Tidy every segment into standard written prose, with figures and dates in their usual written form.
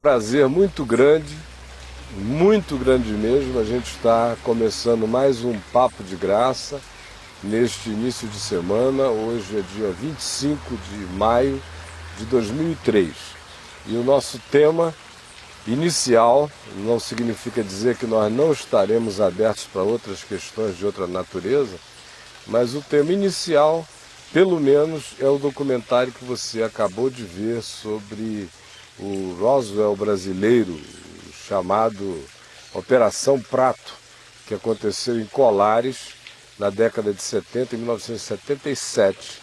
Prazer muito grande mesmo. A gente está começando mais um Papo de Graça neste início de semana. Hoje é dia 25 de maio de 2003 e o nosso tema inicial não significa dizer que nós não estaremos abertos para outras questões de outra natureza, mas o tema inicial, pelo menos, é o documentário que você acabou de ver sobre o Roswell brasileiro, chamado Operação Prato, que aconteceu em Colares na década de 70, em 1977,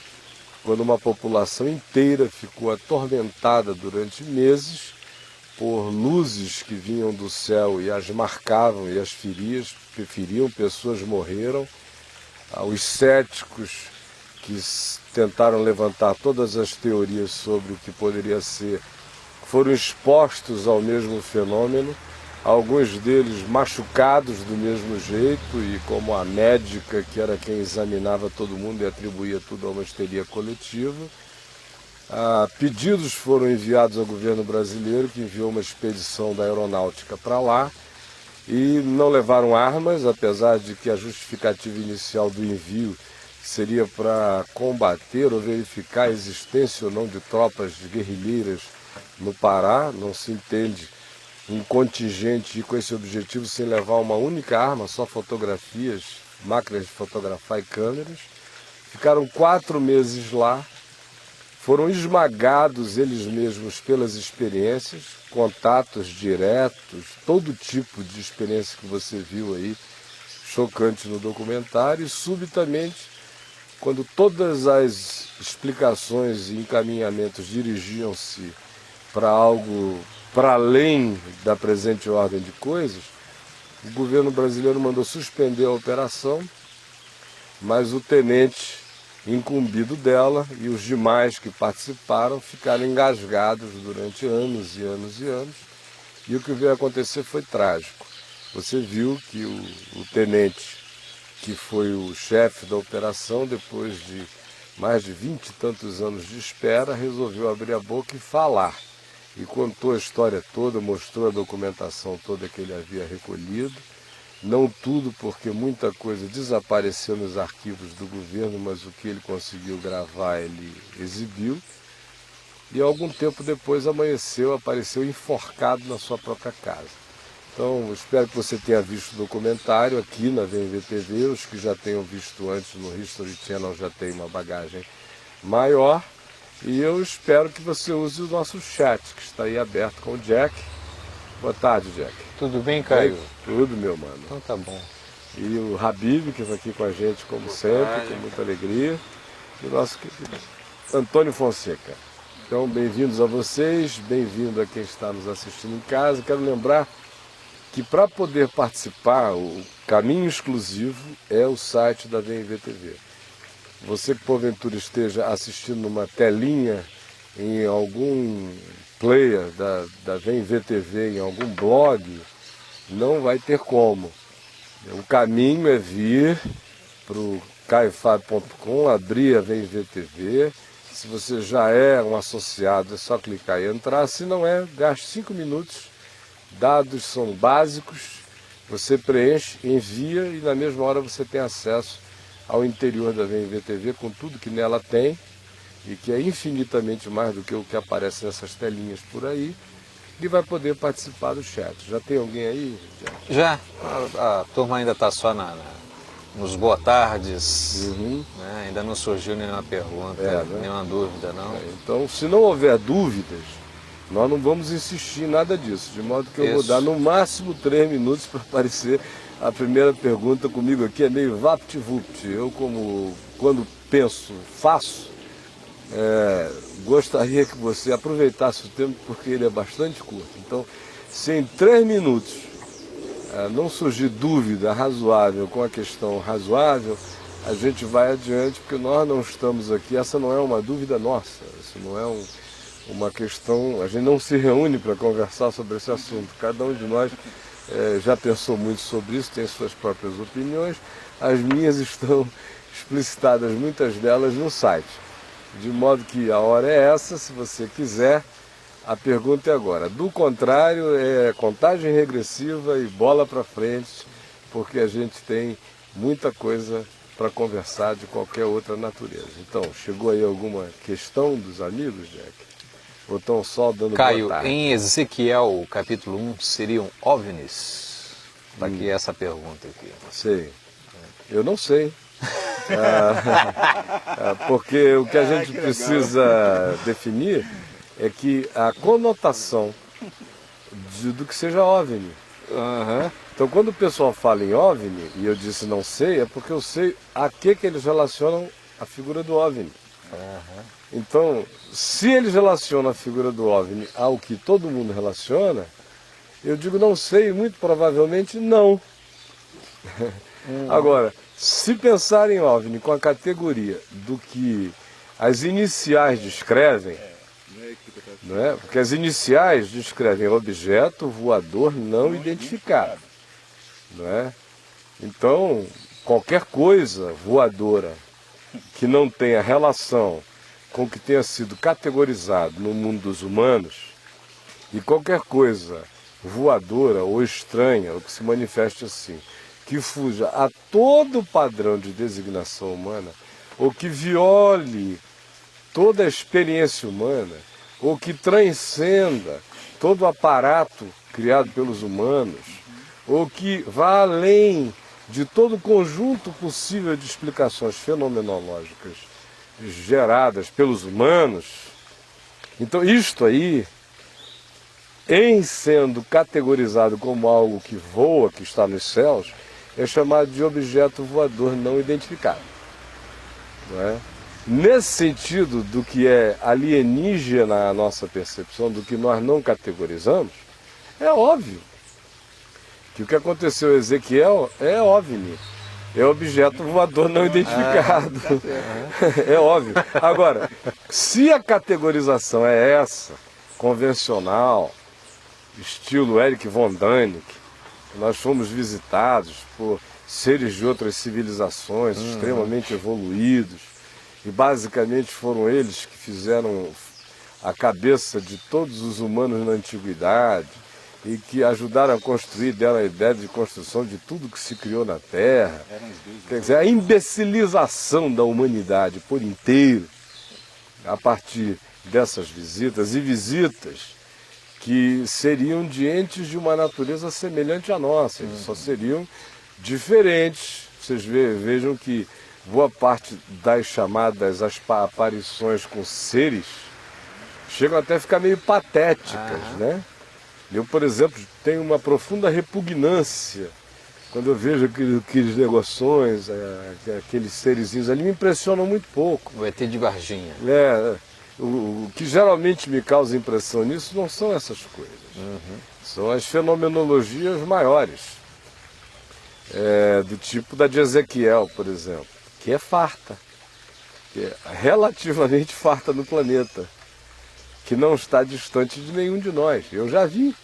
quando uma população inteira ficou atormentada durante meses por luzes que vinham do céu e as marcavam e as feriam, pessoas morreram. Os céticos que tentaram levantar todas as teorias sobre o que poderia ser foram expostos ao mesmo fenômeno, alguns deles machucados do mesmo jeito, e como a médica, que era quem examinava todo mundo e atribuía tudo a uma histeria coletiva. Pedidos foram enviados ao governo brasileiro, que enviou uma expedição da aeronáutica para lá, e não levaram armas, apesar de que a justificativa inicial do envio seria para combater ou verificar a existência ou não de tropas guerrilheiras no Pará. Não se entende um contingente ir com esse objetivo sem levar uma única arma, só fotografias, máquinas de fotografar e câmeras. Ficaram 4 meses lá, foram esmagados eles mesmos pelas experiências, contatos diretos, todo tipo de experiência que você viu aí, chocante no documentário, e subitamente, quando todas as explicações e encaminhamentos dirigiam-se para algo para além da presente ordem de coisas, o governo brasileiro mandou suspender a operação, mas o tenente incumbido dela e os demais que participaram ficaram engasgados durante anos e anos e anos, e o que veio acontecer foi trágico. Você viu que o tenente, que foi o chefe da operação, depois de mais de 20 e tantos anos de espera, resolveu abrir a boca e falar. E contou a história toda, mostrou a documentação toda que ele havia recolhido. Não tudo, porque muita coisa desapareceu nos arquivos do governo, mas o que ele conseguiu gravar ele exibiu. E algum tempo depois apareceu enforcado na sua própria casa. Então, espero que você tenha visto o documentário aqui na VMV-TV. Os que já tenham visto antes no History Channel já têm uma bagagem maior. E eu espero que você use o nosso chat, que está aí aberto com o Jack. Boa tarde, Jack. Tudo bem, Caio? Tudo, meu mano. Então tá bom. E o Habib, que está aqui com a gente, como sempre, com muita alegria. E o nosso querido Antônio Fonseca. Então, bem-vindos a vocês, bem-vindo a quem está nos assistindo em casa. Quero lembrar que para poder participar, o caminho exclusivo é o site da VMV-TV. Você que porventura esteja assistindo numa telinha em algum player da VMV-TV, em algum blog, não vai ter como. O caminho é vir para o caiofab.com, abrir a VMV-TV. Se você já é um associado, é só clicar e entrar. Se não é, gaste 5 minutos. Dados são básicos, você preenche, envia e na mesma hora você tem acesso ao interior da VMV-TV com tudo que nela tem e que é infinitamente mais do que o que aparece nessas telinhas por aí, e vai poder participar do chat. Já tem alguém aí? Já. A turma ainda está só nos boa tardes, né? Ainda não surgiu nenhuma pergunta, nenhuma dúvida, não. Então, se não houver dúvidas, nós não vamos insistir em nada disso, de modo que eu vou dar no máximo 3 minutos para aparecer a primeira pergunta. Comigo aqui é meio vapt-vupt. Eu, quando penso, faço, gostaria que você aproveitasse o tempo, porque ele é bastante curto. Então, se em 3 minutos não surgir dúvida razoável com a questão razoável, a gente vai adiante, porque nós não estamos aqui, essa não é uma dúvida nossa, isso não é uma questão, a gente não se reúne para conversar sobre esse assunto. Cada um de nós já pensou muito sobre isso, tem suas próprias opiniões. As minhas estão explicitadas, muitas delas, no site. De modo que a hora é essa, se você quiser, A pergunta é agora. Do contrário, é contagem regressiva e bola para frente, porque a gente tem muita coisa para conversar de qualquer outra natureza. Então, chegou aí alguma questão dos amigos, Jack? Ou estão só dando Caio, boa tarde? em Ezequiel, capítulo 1, seriam OVNIs? Está aqui essa pergunta aqui. Sei. Eu não sei. Porque o que a gente precisa definir é que a conotação do que seja OVNI. Então, quando o pessoal fala em OVNI, e eu disse não sei, é porque eu sei a que eles relacionam a figura do OVNI. Então, se eles relacionam a figura do OVNI ao que todo mundo relaciona, eu digo não sei, muito provavelmente não. Agora, se pensar em OVNI com a categoria do que as iniciais descrevem, não é? Porque as iniciais descrevem objeto voador não identificado. Não é? Então, qualquer coisa voadora que não tenha relação com o que tenha sido categorizado no mundo dos humanos, e qualquer coisa voadora ou estranha, ou que se manifeste assim, que fuja a todo padrão de designação humana, ou que viole toda a experiência humana, ou que transcenda todo o aparato criado pelos humanos, ou que vá além de todo o conjunto possível de explicações fenomenológicas geradas pelos humanos. Então isto aí, em sendo categorizado como algo que voa, que está nos céus, é chamado de objeto voador não identificado. Não é? Nesse sentido do que é alienígena à nossa percepção, do que nós não categorizamos, é óbvio que o que aconteceu em Ezequiel é OVNI, é objeto voador não identificado. É óbvio. Agora, se a categorização é essa, convencional, estilo Erich von Däniken, nós fomos visitados por seres de outras civilizações extremamente evoluídos, e basicamente foram eles que fizeram a cabeça de todos os humanos na antiguidade e que ajudaram a construir dela a ideia de construção de tudo que se criou na Terra. Quer dizer, a imbecilização da humanidade por inteiro, a partir dessas visitas, e visitas que seriam de entes de uma natureza semelhante à nossa, eles só seriam diferentes. Vocês vejam que boa parte das chamadas aparições com seres chegam até a ficar meio patéticas, né? Eu, por exemplo, tenho uma profunda repugnância quando eu vejo aqueles negoções, aqueles serizinhos ali, me impressionam muito pouco. O ET de Varginha. O que geralmente me causa impressão nisso não são essas coisas. São as fenomenologias maiores, do tipo da de Ezequiel, por exemplo, que é farta, que é relativamente farta no planeta, que não está distante de nenhum de nós. Eu já vi,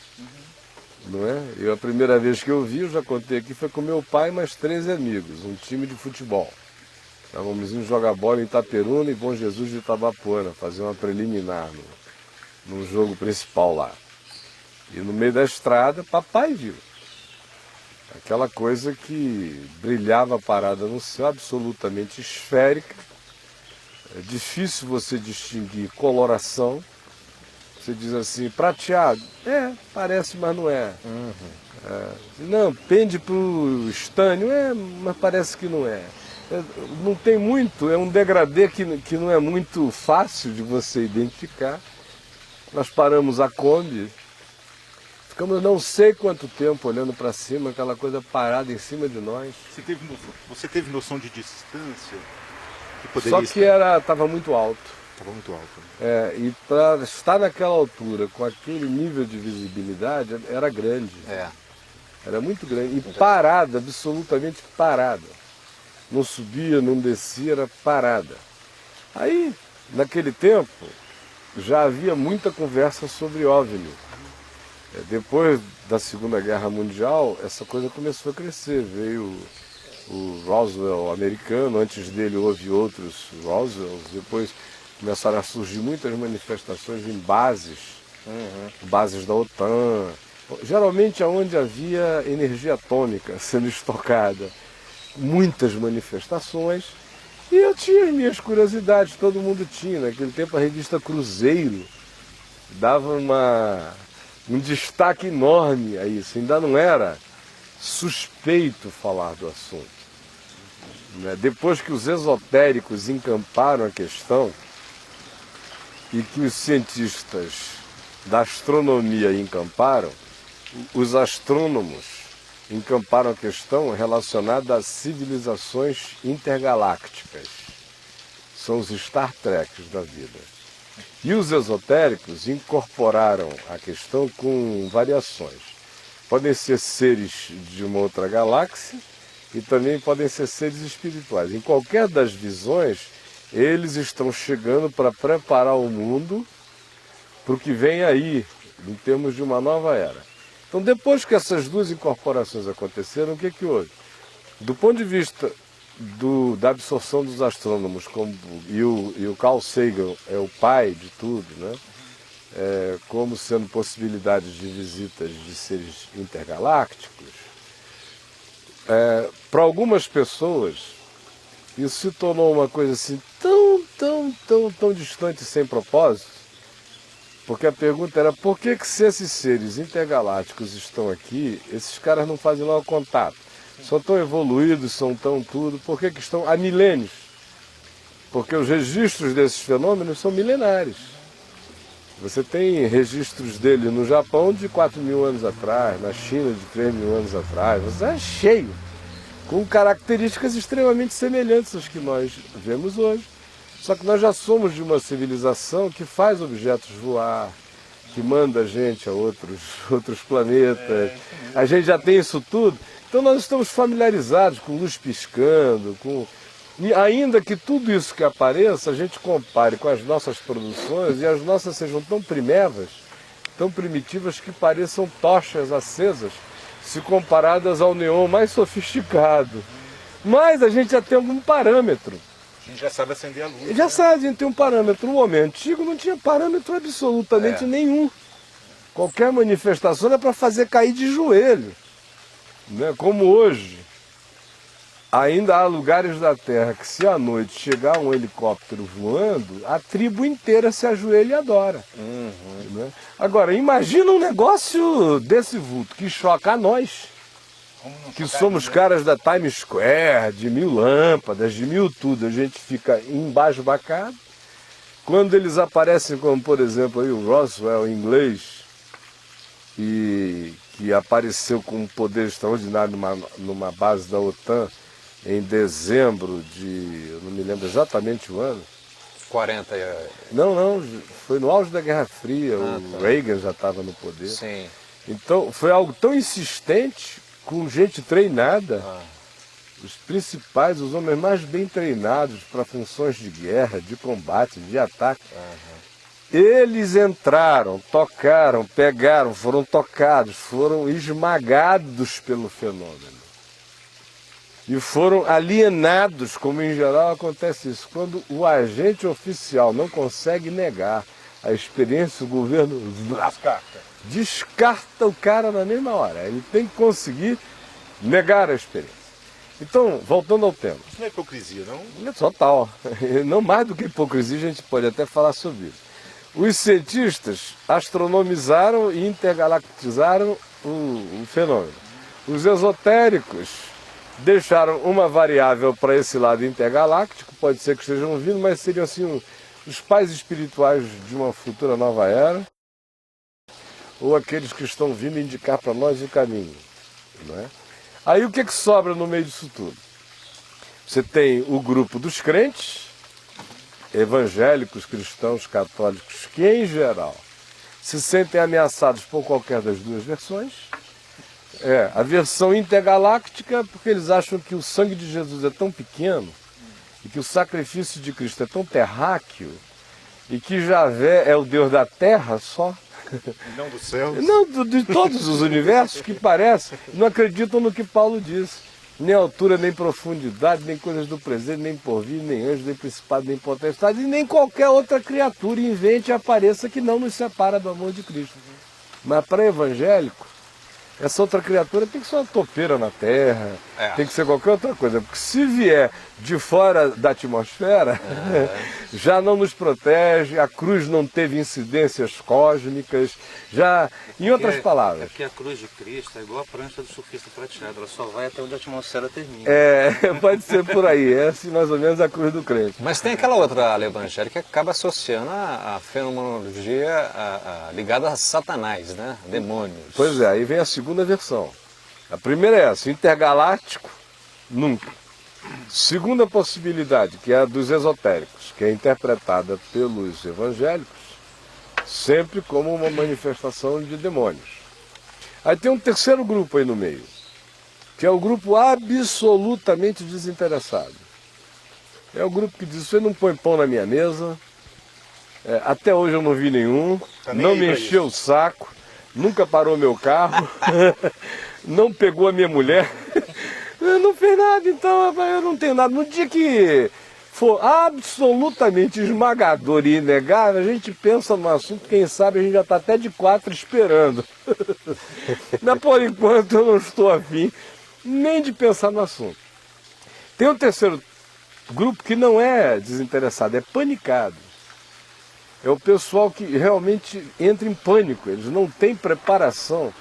não é? Eu, a primeira vez que eu vi, eu já contei aqui, foi com meu pai e mais 13 amigos, um time de futebol. Estávamos indo jogar bola em Itaperuna e Bom Jesus de Itabapoana, fazer uma preliminar no jogo principal lá. E no meio da estrada, papai viu. Aquela coisa que brilhava parada no céu, absolutamente esférica. É difícil você distinguir coloração. Você diz assim, prateado, parece, mas não é. Não, pende para o estânio, mas parece que não é. Não tem muito, é um degradê que não é muito fácil de você identificar. Nós paramos a Kombi, ficamos não sei quanto tempo olhando para cima, aquela coisa parada em cima de nós. Você teve noção de distância? Só que estava muito alto. Estava muito alto. Né? E para estar naquela altura, com aquele nível de visibilidade, era grande. Era muito grande. E parada, absolutamente parada. Não subia, não descia, era parada. Aí, naquele tempo, já havia muita conversa sobre OVNI. Depois da Segunda Guerra Mundial, essa coisa começou a crescer. Veio o Roswell americano, antes dele houve outros Roswells, depois começaram a surgir muitas manifestações em bases bases da OTAN, geralmente aonde havia energia atômica sendo estocada, muitas manifestações, e eu tinha as minhas curiosidades, todo mundo tinha. Naquele tempo a revista Cruzeiro dava um destaque enorme a isso, ainda não era suspeito falar do assunto. Depois que os esotéricos encamparam a questão e que os cientistas da astronomia encamparam, os astrônomos encamparam a questão relacionada a civilizações intergalácticas. São os Star Treks da vida. E os esotéricos incorporaram a questão com variações. Podem ser seres de uma outra galáxia e também podem ser seres espirituais. Em qualquer das visões, eles estão chegando para preparar o mundo para o que vem aí, em termos de uma nova era. Então, depois que essas duas incorporações aconteceram, o que houve? Do ponto de vista da absorção dos astrônomos, e o Carl Sagan é o pai de tudo, né? Como sendo possibilidades de visitas de seres intergalácticos, para algumas pessoas, isso se tornou uma coisa assim tão distante e sem propósito, porque a pergunta era por que se esses seres intergalácticos estão aqui, esses caras não fazem logo contato? São tão evoluídos, são tão tudo, por que estão há milênios? Porque os registros desses fenômenos são milenares. Você tem registros dele no Japão de 4.000 anos atrás, na China de 3.000 anos atrás, você é cheio, com características extremamente semelhantes às que nós vemos hoje. Só que nós já somos de uma civilização que faz objetos voar, que manda a gente a outros planetas, a gente já tem isso tudo. Então nós estamos familiarizados com luz piscando, e ainda que tudo isso que apareça, a gente compare com as nossas produções e as nossas sejam tão primevas, tão primitivas que pareçam tochas acesas, se comparadas ao neon mais sofisticado. Mas a gente já tem algum parâmetro. A gente já sabe acender a luz. Já sabe, a gente tem um parâmetro. O homem antigo não tinha parâmetro absolutamente nenhum. Qualquer manifestação era para fazer cair de joelho. Né? Como hoje, ainda há lugares da Terra que se à noite chegar um helicóptero voando, a tribo inteira se ajoelha e adora. Né? Agora, imagina um negócio desse vulto que choca a nós, que somos caras da Times Square, de 1000 lâmpadas, de 1000 tudo, a gente fica embasbacado. Quando eles aparecem, como por exemplo aí o Roswell inglês, que apareceu com um poder extraordinário numa base da OTAN em dezembro de, eu não me lembro exatamente o ano. 40. Não, foi no auge da Guerra Fria, o Reagan já estava no poder. Sim. Então foi algo tão insistente, com gente treinada, os principais, os homens mais bem treinados para funções de guerra, de combate, de ataque. Eles entraram, tocaram, pegaram, foram tocados, foram esmagados pelo fenômeno. E foram alienados, como em geral acontece isso. Quando o agente oficial não consegue negar a experiência, o governo descarta o cara na mesma hora. Ele tem que conseguir negar a experiência. Então, voltando ao tema. Isso não é hipocrisia, não? É total. Não mais do que hipocrisia, a gente pode até falar sobre isso. Os cientistas astronomizaram e intergalactizaram o fenômeno. Os esotéricos deixaram uma variável para esse lado intergaláctico, pode ser que estejam vindo, mas seriam assim os pais espirituais de uma futura nova era, ou aqueles que estão vindo indicar para nós o caminho. Não é? Aí o que sobra no meio disso tudo? Você tem o grupo dos crentes, evangélicos, cristãos, católicos, que em geral se sentem ameaçados por qualquer das duas versões. A versão intergaláctica, porque eles acham que o sangue de Jesus é tão pequeno e que o sacrifício de Cristo é tão terráqueo e que Javé é o Deus da terra só. E não do céu? Não, de todos os universos que parecem, não acreditam no que Paulo disse. nem altura, nem profundidade, nem coisas do presente, nem porvir, nem anjo, nem principado, nem potestade, e nem qualquer outra criatura invente e apareça que não nos separa do amor de Cristo. Mas para evangélico, essa outra criatura tem que ser uma topeira na terra, tem que ser qualquer outra coisa, porque se vier de fora da atmosfera, já não nos protege, a cruz não teve incidências cósmicas, já, em outras palavras. É porque a cruz de Cristo é igual a prancha do surfista prateado, ela só vai até onde a atmosfera termina. Pode ser por aí, é assim mais ou menos a cruz do crente. Mas tem aquela outra ala evangélica que acaba associando a fenomenologia ligada a Satanás, né? Demônios. Pois é, aí vem a segunda versão. A primeira é essa, intergaláctico, nunca. Segunda possibilidade, que é a dos esotéricos, que é interpretada pelos evangélicos sempre como uma manifestação de demônios. Aí tem um terceiro grupo aí no meio, que é o grupo absolutamente desinteressado. É o grupo que diz, você não põe pão na minha mesa, até hoje eu não vi nenhum, não me encheu o saco, nunca parou meu carro, não pegou a minha mulher, não fez nada, então eu não tenho nada. No dia que for absolutamente esmagador e inegável, a gente pensa no assunto, quem sabe a gente já está até de 4 esperando. Mas por enquanto eu não estou afim nem de pensar no assunto. Tem um terceiro grupo que não é desinteressado, é panicado. É o pessoal que realmente entra em pânico, eles não têm preparação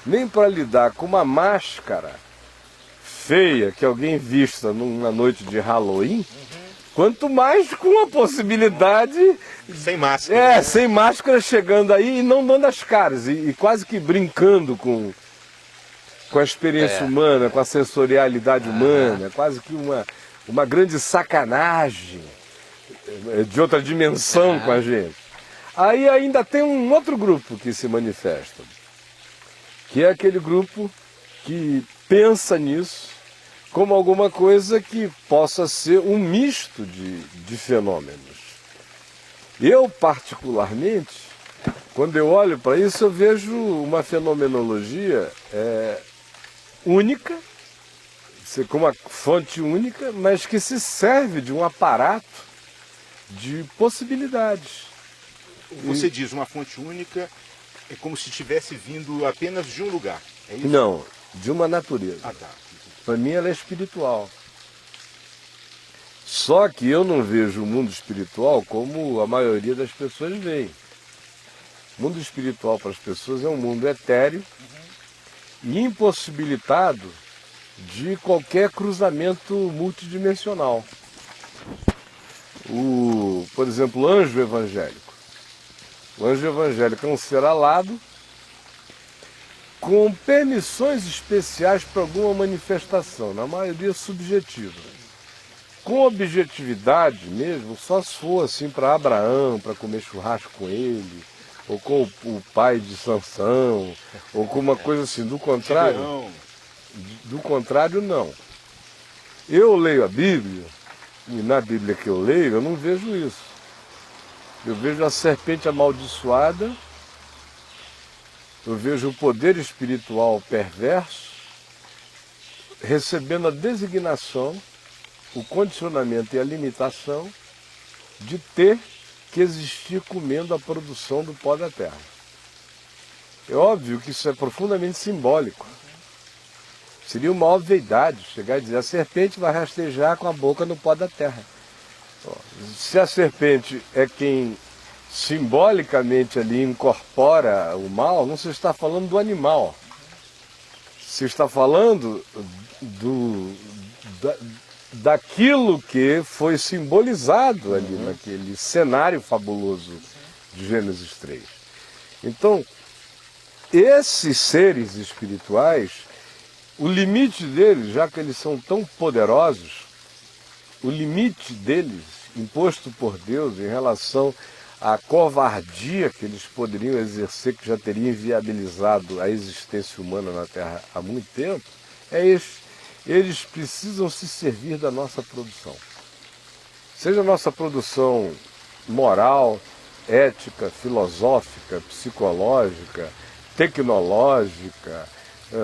nem para lidar com uma máscara feia que alguém vista numa noite de Halloween, quanto mais com a possibilidade... Sem máscara. Sem máscara chegando aí e não dando as caras, e quase que brincando com a experiência humana, com a sensorialidade humana, quase que uma grande sacanagem de outra dimensão com a gente. Aí ainda tem um outro grupo que se manifesta, que é aquele grupo que pensa nisso como alguma coisa que possa ser um misto de fenômenos. Eu, particularmente, quando eu olho para isso, eu vejo uma fenomenologia única, com uma fonte única, mas que se serve de um aparato de possibilidades. Você diz uma fonte única, é como se estivesse vindo apenas de um lugar, é isso? Não, de uma natureza. Ah, tá. Para mim ela é espiritual. Só que eu não vejo o mundo espiritual como a maioria das pessoas vê. O mundo espiritual para as pessoas é um mundo etéreo e impossibilitado de qualquer cruzamento multidimensional. Por exemplo, o anjo evangélico. O anjo evangélico é um ser alado com permissões especiais para alguma manifestação, na maioria subjetiva. Com objetividade mesmo, só se for assim para Abraão, para comer churrasco com ele, ou com o pai de Sansão, ou com uma coisa assim. Do contrário, não. Eu leio a Bíblia, e na Bíblia que eu leio, eu não vejo isso. Eu vejo a serpente amaldiçoada, eu vejo o poder espiritual perverso recebendo a designação, o condicionamento e a limitação de ter que existir comendo a produção do pó da terra. É óbvio que isso é profundamente simbólico. Seria uma obviedade chegar e dizer: a serpente vai rastejar com a boca no pó da terra. Se a serpente é quem simbolicamente ali incorpora o mal, não se está falando do animal. Se está falando daquilo que foi simbolizado ali naquele cenário fabuloso de Gênesis 3. Então, esses seres espirituais, o limite deles, já que eles são tão poderosos, o limite deles, imposto por Deus em relação à covardia que eles poderiam exercer, que já teria inviabilizado a existência humana na Terra há muito tempo, é esse. Eles precisam se servir da nossa produção. Seja a nossa produção moral, ética, filosófica, psicológica, tecnológica,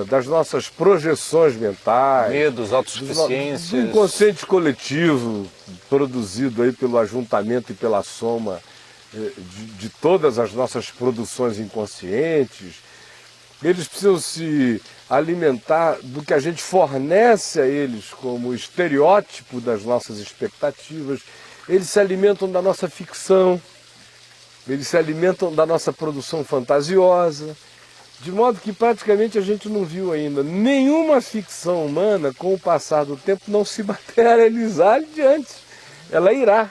das nossas projeções mentais, medos, autossuficiências, do inconsciente coletivo produzido aí pelo ajuntamento e pela soma de todas as nossas produções inconscientes. Eles precisam se alimentar do que a gente fornece a eles como estereótipo das nossas expectativas. Eles se alimentam da nossa ficção, eles se alimentam da nossa produção fantasiosa, de modo que praticamente a gente não viu ainda nenhuma ficção humana, com o passar do tempo, não se materializar adiante. Ela irá.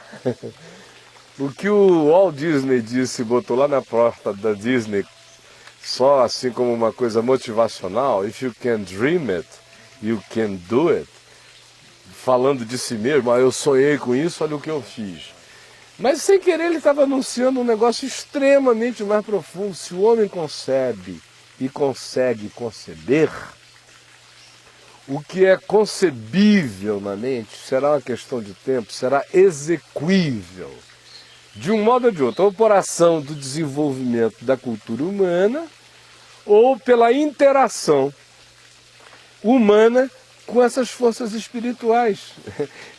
O que o Walt Disney disse, botou lá na porta da Disney, só assim como uma coisa motivacional: if you can dream it, you can do it. Falando de si mesmo, eu sonhei com isso, olha o que eu fiz. Mas sem querer ele estava anunciando um negócio extremamente mais profundo. Se o homem concebe e consegue conceber, o que é concebível na mente será uma questão de tempo, será execuível, de um modo ou de outro, ou por ação do desenvolvimento da cultura humana, ou pela interação humana com essas forças espirituais.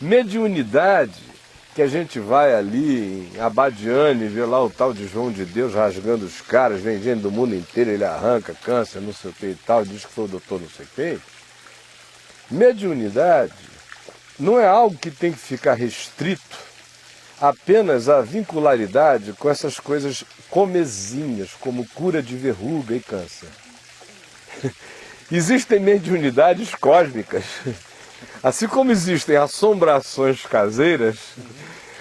Mediunidade, que a gente vai ali em Abadiane e vê lá o tal de João de Deus rasgando os caras, vem gente do mundo inteiro, ele arranca câncer, não sei o que e tal, diz que foi o doutor não sei quem. Mediunidade não é algo que tem que ficar restrito apenas à vincularidade com essas coisas comezinhas, como cura de verruga e câncer. Existem mediunidades cósmicas. Assim como existem assombrações caseiras,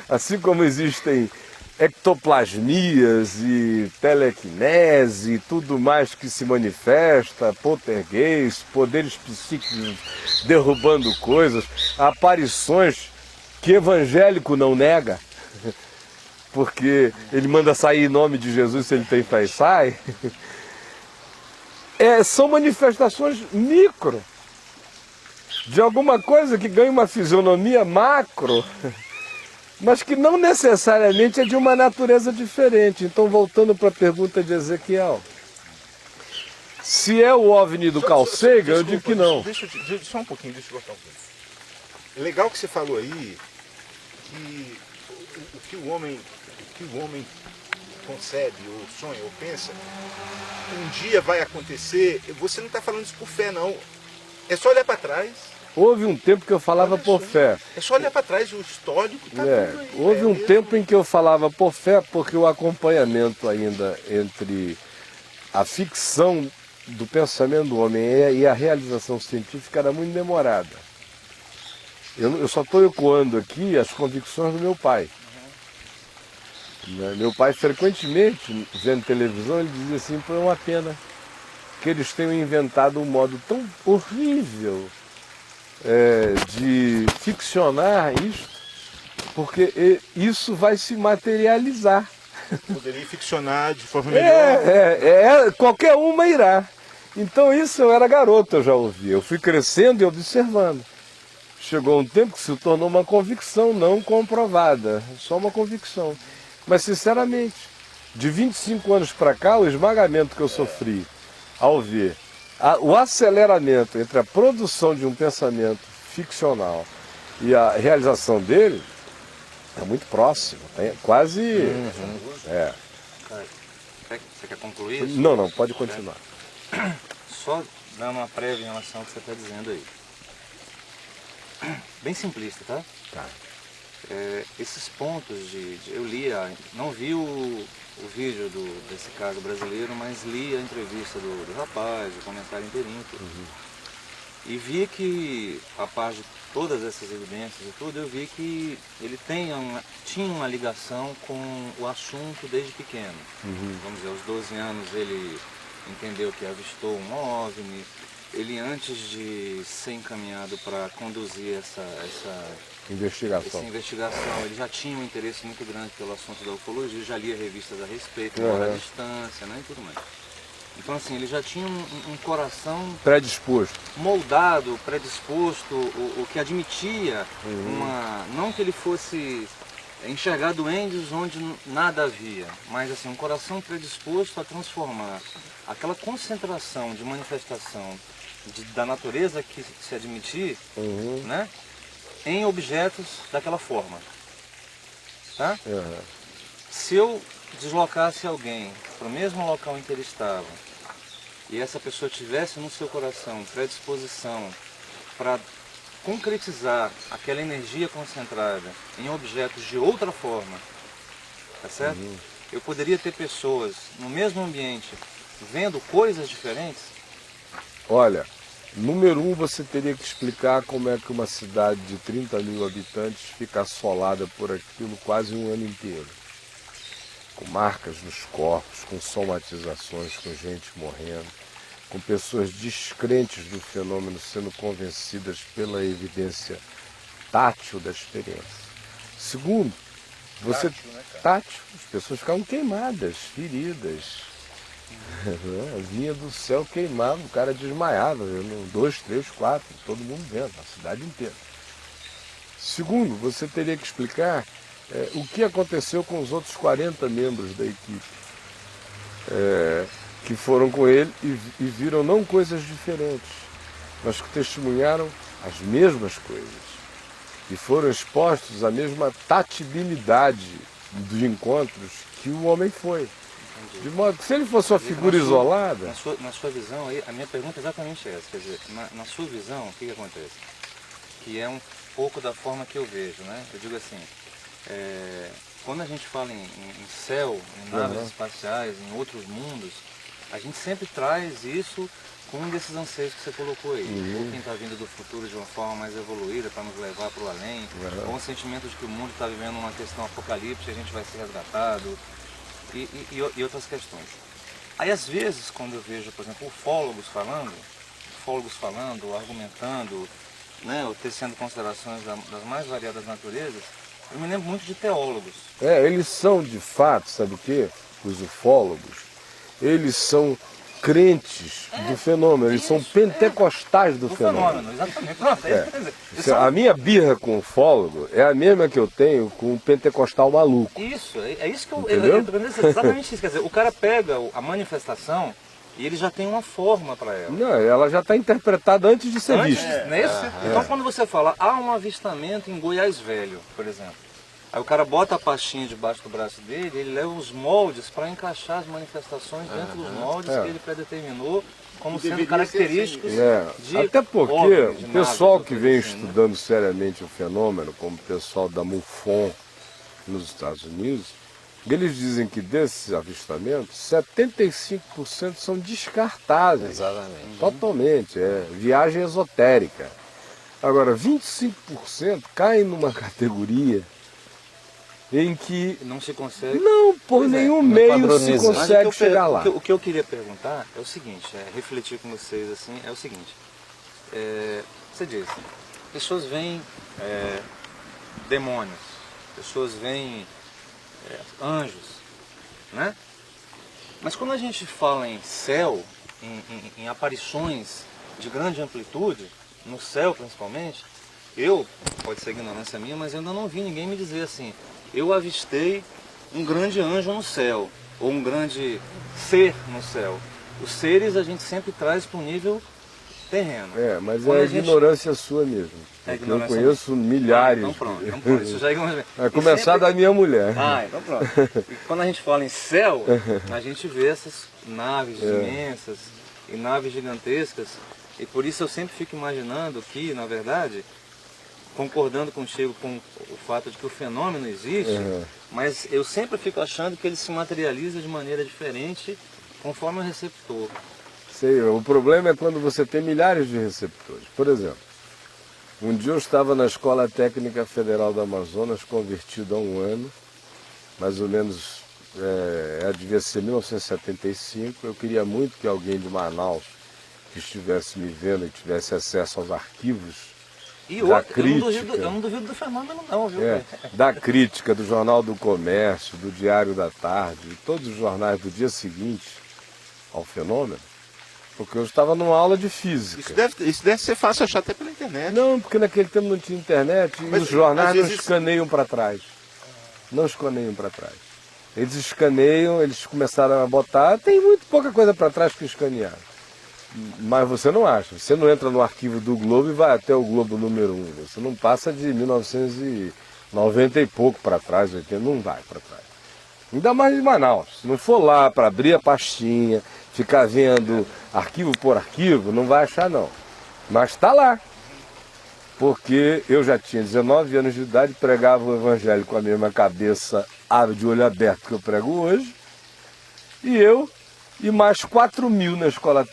assim como existem ectoplasmias e telecinese e tudo mais que se manifesta, poltergeist, poderes psíquicos derrubando coisas, aparições que evangélico não nega, porque ele manda sair em nome de Jesus, se ele tem fé e sai. São manifestações micro de alguma coisa que ganha uma fisionomia macro, mas que não necessariamente é de uma natureza diferente. Então, voltando para a pergunta de Ezequiel, se é o OVNI do Carl Sagan, eu digo que não. Só um pouquinho, deixa eu cortar um pouquinho. Legal que você falou aí que o que o homem concebe, ou sonha, ou pensa, um dia vai acontecer. Você não está falando isso por fé, não. É só olhar para trás. Houve um tempo que eu falava por fé. É só olhar para trás, o histórico está tudo aí. Houve um tempo em que eu falava por fé, porque o acompanhamento ainda entre a ficção do pensamento do homem e a realização científica era muito demorada. Eu só estou ecoando aqui as convicções do meu pai. Meu pai, frequentemente, vendo televisão, ele dizia assim: é uma pena que eles tenham inventado um modo tão horrível de ficcionar isso, porque isso vai se materializar. Poderia ficcionar de forma melhor. Qualquer uma irá. Então isso eu era garoto, eu já ouvia. Eu fui crescendo e observando. Chegou um tempo que se tornou uma convicção não comprovada, só uma convicção. Mas, sinceramente, de 25 anos para cá, o esmagamento que eu sofri ao ver o aceleramento entre a produção de um pensamento ficcional e a realização dele é muito próximo, é quase... Você quer concluir isso? Não, pode continuar. Só dar uma prévia em relação ao que você está dizendo aí. Bem simplista, tá? Tá. Esses pontos eu li, não vi o vídeo desse caso brasileiro, mas li a entrevista do rapaz, o comentário inteirinho, tudo. E vi que, a par de todas essas evidências e tudo, eu vi que ele tinha uma ligação com o assunto desde pequeno. Vamos dizer, aos 12 anos ele entendeu que avistou um OVNI. Ele, antes de ser encaminhado para conduzir essa investigação, ele já tinha um interesse muito grande pelo assunto da ufologia, já lia revistas a respeito, mora à distância, né, e tudo mais. Então, assim, ele já tinha um coração predisposto, moldado, predisposto, o que admitia não que ele fosse enxergar duendes onde nada havia, mas assim, um coração predisposto a transformar aquela concentração de manifestação da natureza que se admitir, né, em objetos daquela forma. Tá? Se eu deslocasse alguém para o mesmo local em que ele estava e essa pessoa tivesse no seu coração predisposição para concretizar aquela energia concentrada em objetos de outra forma, tá certo? Eu poderia ter pessoas no mesmo ambiente vendo coisas diferentes. Olha, número 1, você teria que explicar como é que uma cidade de 30 mil habitantes fica assolada por aquilo quase um ano inteiro. Com marcas nos corpos, com somatizações, com gente morrendo, com pessoas descrentes do fenômeno sendo convencidas pela evidência tátil da experiência. Segundo, você tátil, as pessoas ficavam queimadas, feridas. Vinha do céu, queimava, o cara desmaiava, 2, 3, 4, todo mundo vendo, a cidade inteira. Segundo, você teria que explicar o que aconteceu com os outros 40 membros da equipe, que foram com ele e viram não coisas diferentes, mas que testemunharam as mesmas coisas e foram expostos à mesma tatibilidade dos encontros que o homem foi. De modo que se ele fosse uma figura isolada... Na sua visão, aí, a minha pergunta é exatamente essa. Quer dizer, na sua visão, o que acontece? Que é um pouco da forma que eu vejo, né? Eu digo assim, quando a gente fala em céu, em naves espaciais, em outros mundos, a gente sempre traz isso com um desses anseios que você colocou aí. Ou quem está vindo do futuro de uma forma mais evoluída para nos levar para o além, ou um sentimento de que o mundo está vivendo uma questão apocalíptica e a gente vai ser resgatado. E outras questões. Aí às vezes, quando eu vejo, por exemplo, ufólogos falando, argumentando, né, ou tecendo considerações das mais variadas naturezas, eu me lembro muito de teólogos. Eles são de fato, sabe o quê? Os ufólogos, eles são crentes do fenômeno, eles são pentecostais do fenômeno. Exatamente. Pronto, é isso que eu quer dizer. A minha birra com o ufólogo é a mesma que eu tenho com o pentecostal maluco. Isso, é isso que eu tô querendo dizer, exatamente isso. Quer dizer, o cara pega a manifestação e ele já tem uma forma para ela. Não, ela já está interpretada antes de ser vista. Não é isso? Então quando você fala, há um avistamento em Goiás Velho, por exemplo. Aí o cara bota a pastinha debaixo do braço dele, ele leva os moldes para encaixar as manifestações dentro dos moldes que ele predeterminou como sendo característicos de... Até porque ordens, o pessoal que vem assim, estudando seriamente o fenômeno, como o pessoal da MUFON nos Estados Unidos, eles dizem que desses avistamentos, 75% são descartáveis. Exatamente. Totalmente, viagem esotérica. Agora, 25% caem numa categoria em que não se consegue... Não, por nenhum meio se consegue chegar lá. O que eu queria perguntar é o seguinte, refletir com vocês assim, é o seguinte. Você diz, pessoas veem demônios, pessoas veem anjos, né? Mas quando a gente fala em céu, em aparições de grande amplitude, no céu principalmente, pode ser ignorância minha, mas eu ainda não vi ninguém me dizer assim, eu avistei um grande anjo no céu, ou um grande ser no céu. Os seres a gente sempre traz para o nível terreno. Mas é a ignorância sua mesmo. Eu conheço milhares. Então pronto, isso já é ignorância. Vai começar da minha mulher. Então pronto. E quando a gente fala em céu, a gente vê essas naves imensas e naves gigantescas. E por isso eu sempre fico imaginando que, na verdade, concordando contigo com o fato de que o fenômeno existe, mas eu sempre fico achando que ele se materializa de maneira diferente conforme o receptor. O problema é quando você tem milhares de receptores. Por exemplo, um dia eu estava na Escola Técnica Federal do Amazonas, convertido há um ano, mais ou menos, devia ser 1975, eu queria muito que alguém de Manaus que estivesse me vendo e tivesse acesso aos arquivos da crítica. Eu não duvido do fenômeno não, viu? Da crítica, do Jornal do Comércio, do Diário da Tarde, de todos os jornais do dia seguinte ao fenômeno, porque eu estava numa aula de física. Isso deve ser fácil achar até pela internet. Não, porque naquele tempo não tinha internet e os jornais não escaneiam para trás. não escaneiam para trás. Eles escaneiam, eles começaram a botar, tem muito pouca coisa para trás que escanear. Mas você não acha, você não entra no arquivo do Globo e vai até o Globo número 1. Você não passa de 1990 e pouco para trás, 80, não vai para trás. Ainda mais de Manaus. Se não for lá para abrir a pastinha, ficar vendo arquivo por arquivo, não vai achar não. Mas está lá. Porque eu já tinha 19 anos de idade, pregava o evangelho com a mesma cabeça de olho aberto que eu prego hoje. E eu e mais 4.000 na Escola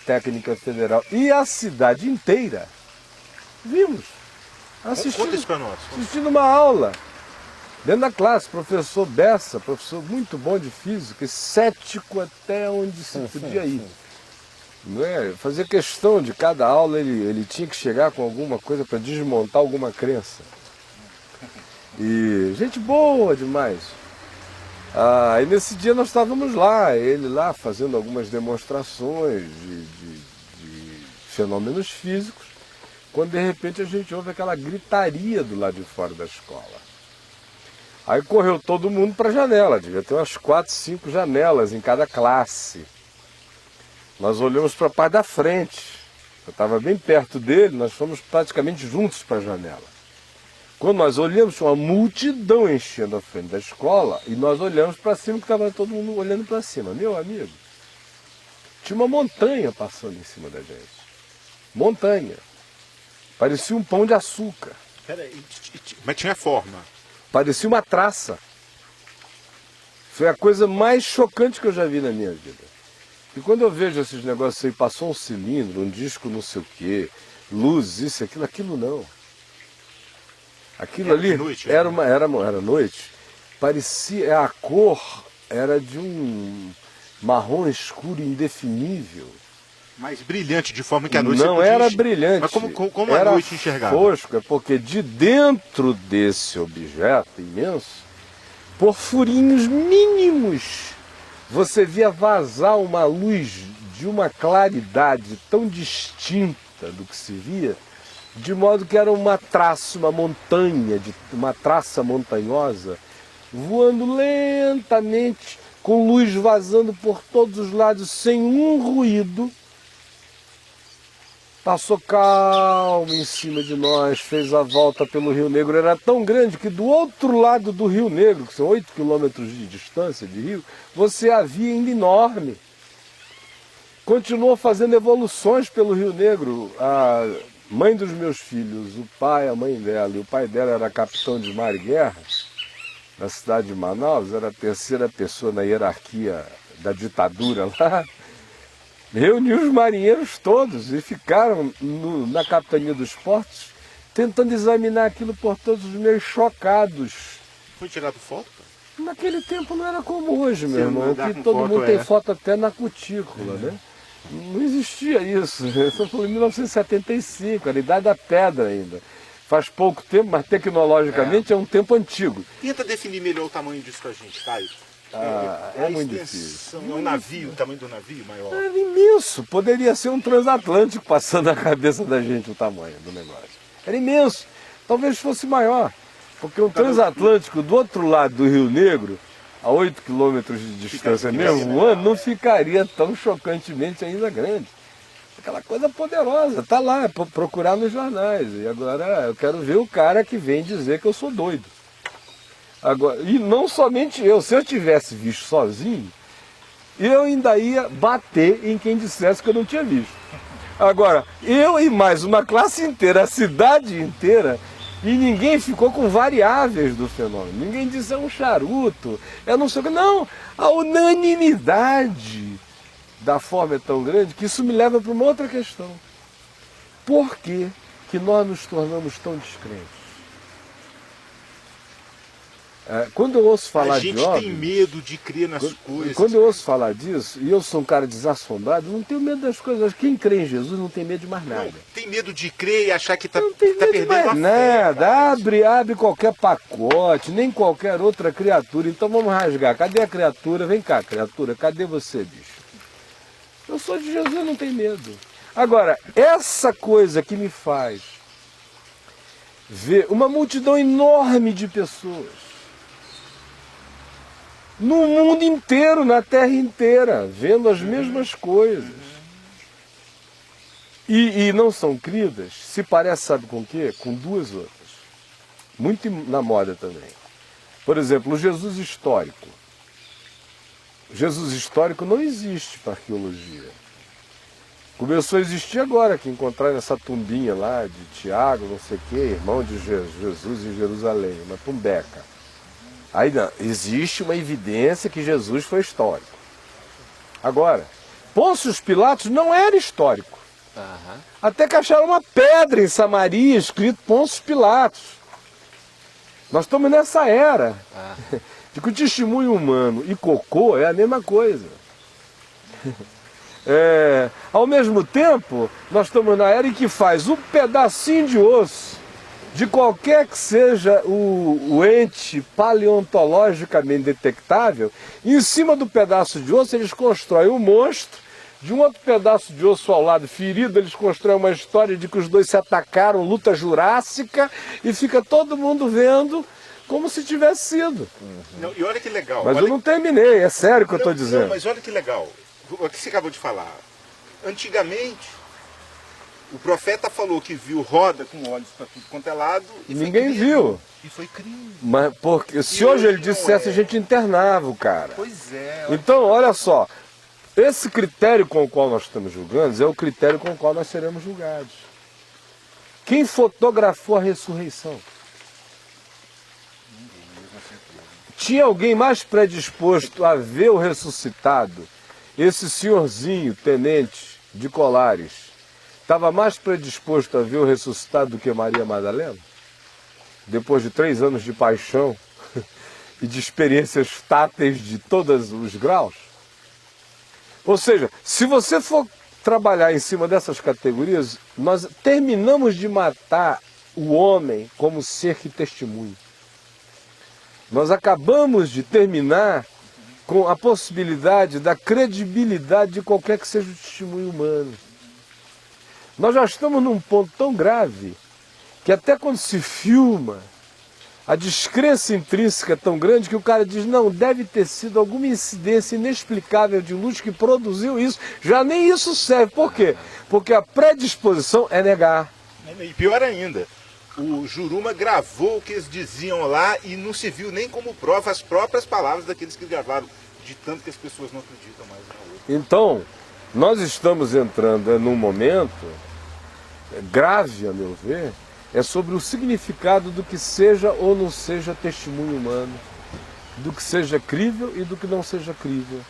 Técnica Federal. E a cidade inteira vimos. Assistindo uma aula. Dentro da classe, professor Bessa, professor muito bom de física, e cético até onde se podia ir. Não é? Fazer questão de cada aula, ele tinha que chegar com alguma coisa para desmontar alguma crença. E gente boa demais. E nesse dia nós estávamos lá, ele lá fazendo algumas demonstrações de fenômenos físicos, quando de repente a gente ouve aquela gritaria do lado de fora da escola. Aí correu todo mundo para a janela, devia ter umas 4, 5 janelas em cada classe. Nós olhamos para a parte da frente, eu estava bem perto dele, nós fomos praticamente juntos para a janela. Quando nós olhamos, tinha uma multidão enchendo a frente da escola, e nós olhamos para cima, que estava todo mundo olhando para cima. Meu amigo, tinha uma montanha passando em cima da gente. Montanha. Parecia um pão de açúcar. Peraí, mas tinha forma. Parecia uma traça. Foi a coisa mais chocante que eu já vi na minha vida. E quando eu vejo esses negócios aí, passou um cilindro, um disco não sei o quê, luz, isso, aquilo não. Aquilo ali noite, era noite, parecia, a cor era de um marrom escuro indefinível. Mais brilhante, de forma que a noite... Não era brilhante, mas como a noite enxergava? Fosco, porque de dentro desse objeto imenso, por furinhos mínimos, você via vazar uma luz de uma claridade tão distinta do que se via, de modo que era uma traça, uma montanha, uma traça montanhosa, voando lentamente, com luz vazando por todos os lados, sem um ruído. Passou calmo em cima de nós, fez a volta pelo Rio Negro. Era tão grande que do outro lado do Rio Negro, que são 8 quilômetros de distância de rio, você a via ainda enorme. Continuou fazendo evoluções pelo Rio Negro. A mãe dos meus filhos, o pai, a mãe dela, e o pai dela era capitão de mar e guerra, na cidade de Manaus, era a terceira pessoa na hierarquia da ditadura lá, reuniu os marinheiros todos e ficaram na capitania dos portos, tentando examinar aquilo por todos os meios, chocados. Foi tirado foto? Naquele tempo não era como hoje, meu irmão, que todo mundo tem foto até na cutícula, né? Não existia isso, eu estou falando em 1975, era a idade da pedra ainda. Faz pouco tempo, mas tecnologicamente é um tempo antigo. Tenta definir melhor o tamanho disso pra gente, Caio. É muito difícil. O navio, o tamanho do navio maior. Era imenso, poderia ser um transatlântico passando na cabeça da gente o tamanho do negócio. Era imenso, talvez fosse maior, porque um transatlântico do outro lado do Rio Negro, a 8 quilômetros de distância mesmo, voando, não ficaria tão chocantemente ainda grande. Aquela coisa poderosa, está lá, é procurar nos jornais. E agora eu quero ver o cara que vem dizer que eu sou doido. Agora, e não somente eu, se eu tivesse visto sozinho, eu ainda ia bater em quem dissesse que eu não tinha visto. Agora, eu e mais uma classe inteira, a cidade inteira, e ninguém ficou com variáveis do fenômeno. Ninguém disse é um charuto, é não sei o que. Não, a unanimidade da forma é tão grande que isso me leva para uma outra questão. Por que nós nos tornamos tão descrentes? Quando eu ouço falar de OVNI... A gente tem medo de crer nas coisas. Quando eu ouço falar disso, e eu sou um cara desassombrado, não tenho medo das coisas. Quem crê em Jesus não tem medo de mais nada. Não, tem medo de crer e achar que está perdendo mais nada. Abre qualquer pacote, nem qualquer outra criatura. Então vamos rasgar. Cadê a criatura? Vem cá, criatura. Cadê você, bicho? Eu sou de Jesus, eu não tenho medo. Agora, essa coisa que me faz ver uma multidão enorme de pessoas no mundo inteiro, na terra inteira, vendo as mesmas coisas. E não são cridas, se parece, sabe com o quê? Com duas outras. Muito na moda também. Por exemplo, o Jesus histórico. O Jesus histórico não existe para arqueologia. Começou a existir agora, que encontraram essa tumbinha lá de Tiago, não sei o quê, irmão de Jesus em Jerusalém, uma tumbeca. Aí não, existe uma evidência que Jesus foi histórico. Agora, Pôncio Pilatos não era histórico. Até que acharam uma pedra em Samaria escrito Pôncio Pilatos. Nós estamos nessa era de que o testemunho humano e cocô é a mesma coisa. Ao mesmo tempo, nós estamos na era em que faz um pedacinho de osso de qualquer que seja o ente paleontologicamente detectável, e em cima do pedaço de osso eles constroem um monstro, de um outro pedaço de osso ao lado ferido, eles constroem uma história de que os dois se atacaram, luta jurássica, e fica todo mundo vendo como se tivesse sido. Não, e olha que legal. Mas eu não terminei, é sério o que eu estou dizendo. Não, mas olha que legal. O que você acabou de falar. Antigamente, o profeta falou que viu roda com olhos para tudo quanto é lado. E ninguém viu. E foi crime. Mas porque se hoje ele dissesse, a gente internava o cara. Pois é. Então, olha só. Esse critério com o qual nós estamos julgando é o critério com o qual nós seremos julgados. Quem fotografou a ressurreição? Tinha alguém mais predisposto a ver o ressuscitado? Esse senhorzinho, tenente de Colares, estava mais predisposto a ver o ressuscitado do que Maria Madalena? Depois de 3 anos de paixão e de experiências táteis de todos os graus? Ou seja, se você for trabalhar em cima dessas categorias, nós terminamos de matar o homem como ser que testemunha. Nós acabamos de terminar com a possibilidade da credibilidade de qualquer que seja o testemunho humano. Nós já estamos num ponto tão grave que até quando se filma, a descrença intrínseca é tão grande que o cara diz, não, deve ter sido alguma incidência inexplicável de luz que produziu isso. Já nem isso serve. Por quê? Porque a predisposição é negar. E pior ainda, o Juruma gravou o que eles diziam lá e não se viu nem como prova as próprias palavras daqueles que gravaram, de tanto que as pessoas não acreditam mais na outra. Então, nós estamos entrando num momento grave, a meu ver, é sobre o significado do que seja ou não seja testemunho humano, do que seja crível e do que não seja crível.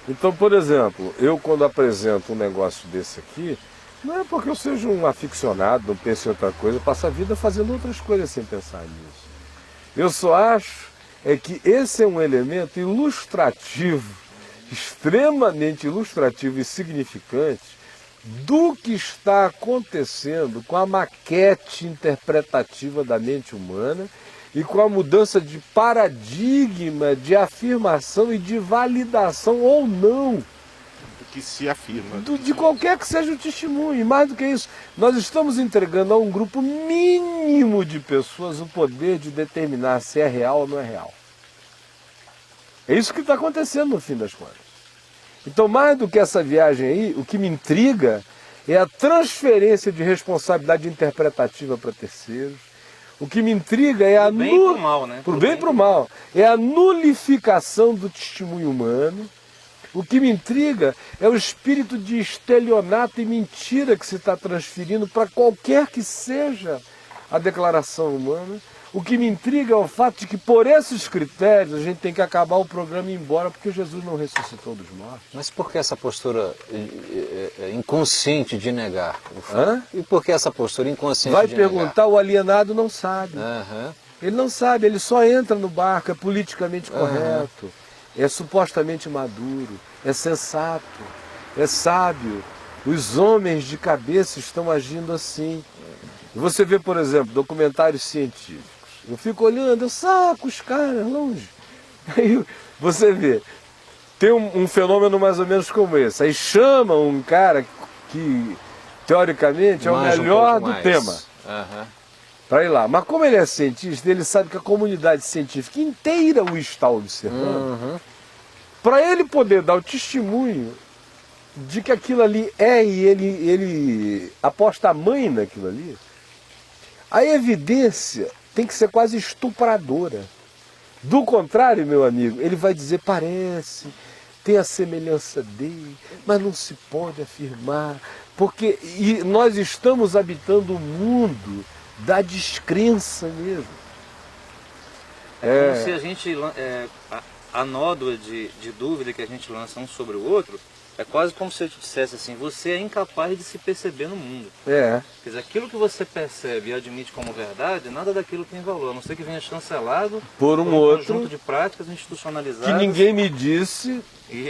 Então, por exemplo, eu quando apresento um negócio desse aqui, não é porque eu seja um aficionado, não pense em outra coisa, eu passo a vida fazendo outras coisas sem pensar nisso. Eu só acho que esse é um elemento ilustrativo, extremamente ilustrativo e significante, do que está acontecendo com a maquete interpretativa da mente humana e com a mudança de paradigma, de afirmação e de validação ou não Do que se afirma. de qualquer que seja o testemunho. E mais do que isso, nós estamos entregando a um grupo mínimo de pessoas o poder de determinar se é real ou não é real. É isso que está acontecendo no fim das contas. Então, mais do que essa viagem aí, o que me intriga é a transferência de responsabilidade interpretativa para terceiros. O que me intriga é a... Pro bem e pro mal, né? Pro bem e pro mal. É a nulificação do testemunho humano. O que me intriga é o espírito de estelionato e mentira que se está transferindo para qualquer que seja a declaração humana. O que me intriga é o fato de que por esses critérios a gente tem que acabar o programa e ir embora porque Jesus não ressuscitou dos mortos. Mas por que essa postura inconsciente de negar? Hã? E por que essa postura inconsciente Vai de negar? perguntar, o alienado não sabe. Aham. Ele não sabe, ele só entra no barco, é politicamente correto, é supostamente maduro, é sensato, é sábio. Os homens de cabeça estão agindo assim. Você vê, por exemplo, documentários científicos. Eu fico olhando, eu saco os caras longe. Aí você vê, tem um fenômeno mais ou menos como esse. Aí chamam um cara que, teoricamente, é o Manja um melhor pouco do mais. tema. Aham. para ir lá. Mas como ele é cientista, ele sabe que a comunidade científica inteira o está observando. Para ele poder dar o testemunho de que aquilo ali é e ele aposta a mãe naquilo ali, a evidência tem que ser quase estupradora. Do contrário, meu amigo, ele vai dizer, parece, tem a semelhança dele, mas não se pode afirmar, porque nós estamos habitando o mundo da descrença mesmo. É como se a gente, a nódoa de dúvida que a gente lança um sobre o outro, é quase como se eu te dissesse assim, você é incapaz de se perceber no mundo. Quer dizer, aquilo que você percebe e admite como verdade, nada daquilo tem valor, a não ser que venha chancelado por um outro conjunto de práticas institucionalizadas. Que ninguém me disse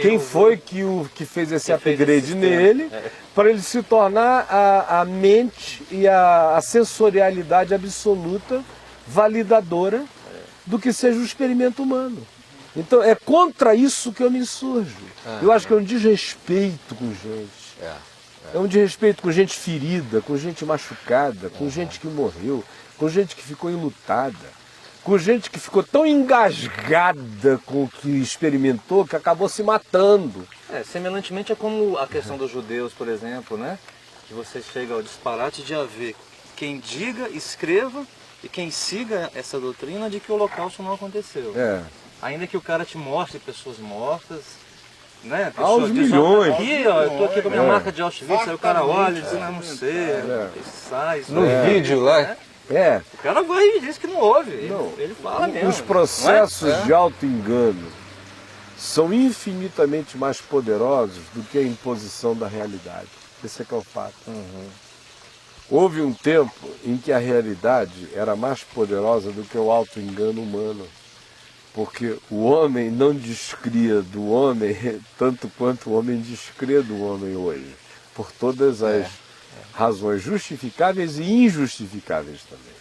quem foi que fez esse upgrade nele, para ele se tornar a mente e a sensorialidade absoluta, validadora do que seja o experimento humano. Então é contra isso que eu me insurjo. Eu acho que é um desrespeito com gente. É um desrespeito com gente ferida, com gente machucada, com gente que morreu, com gente que ficou enlutada, com gente que ficou tão engasgada com o que experimentou que acabou se matando. Semelhantemente é como a questão dos judeus, por exemplo, né? Que você chega ao disparate de haver quem diga, escreva e quem siga essa doutrina de que o holocausto não aconteceu. Ainda que o cara te mostre pessoas mortas, né? Aos milhões. Aqui, ó, eu tô aqui com a minha marca de Auschwitz, aí o cara olha e diz, não sei, sai, no vídeo lá. O cara vai e diz que não houve, ele fala mesmo. Os processos de auto-engano são infinitamente mais poderosos do que a imposição da realidade. Esse é que é o fato. Houve um tempo em que a realidade era mais poderosa do que o auto-engano humano. Porque o homem não descria do homem tanto quanto o homem descrê do homem hoje. Por todas as razões justificáveis e injustificáveis também.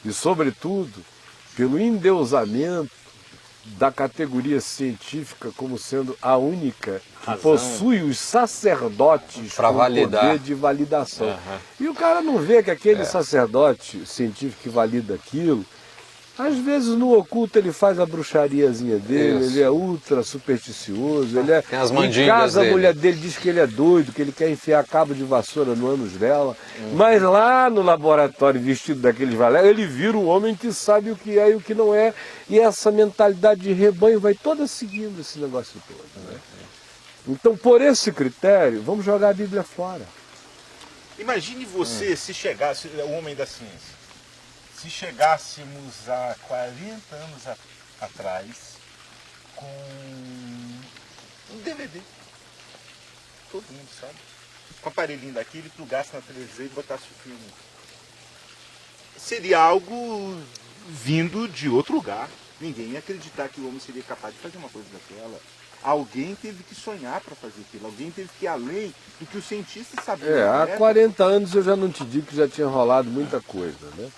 E, sobretudo, pelo endeusamento da categoria científica como sendo a única que possui os sacerdotes com poder de validação. E o cara não vê que aquele sacerdote científico que valida aquilo, às vezes no oculto ele faz a bruxariazinha dele, ele é ultra supersticioso, ele Tem as em casa a mulher dele diz que ele é doido, que ele quer enfiar cabo de vassoura no ânus dela, mas lá no laboratório vestido daqueles valé, ele vira um homem que sabe o que é e o que não é, e essa mentalidade de rebanho vai toda seguindo esse negócio todo. Né? Então, por esse critério, vamos jogar a Bíblia fora. Imagine você se chegasse, o homem da ciência, se chegássemos a 40 anos atrás com um DVD, todo mundo sabe, com o aparelhinho daquele, plugasse na televisão e botasse o filme. Seria algo vindo de outro lugar. Ninguém ia acreditar que o homem seria capaz de fazer uma coisa daquela. Alguém teve que sonhar para fazer aquilo, alguém teve que ir além do que os cientistas sabiam. Há 40 anos eu já não te digo que já tinha rolado muita coisa, né?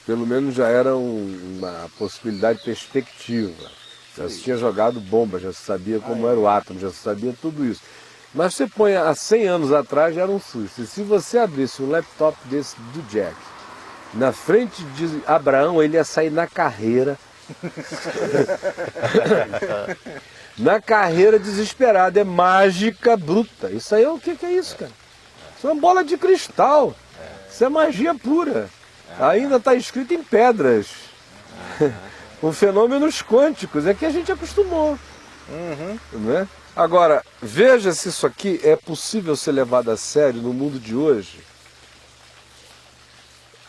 Pelo menos já era uma possibilidade de perspectiva. Já se tinha jogado bomba, já se sabia como era o átomo, já se sabia tudo isso. Mas você põe há 100 anos atrás já era um susto. E se você abrisse um laptop desse do Jack, na frente de Abraão, ele ia sair na carreira. Na carreira desesperada. É mágica bruta. Isso aí é o que é isso, cara? Isso é uma bola de cristal. Isso é magia pura. Ainda está escrito em pedras. Com fenômenos quânticos. É que a gente acostumou. Né? Agora, veja se isso aqui é possível ser levado a sério no mundo de hoje.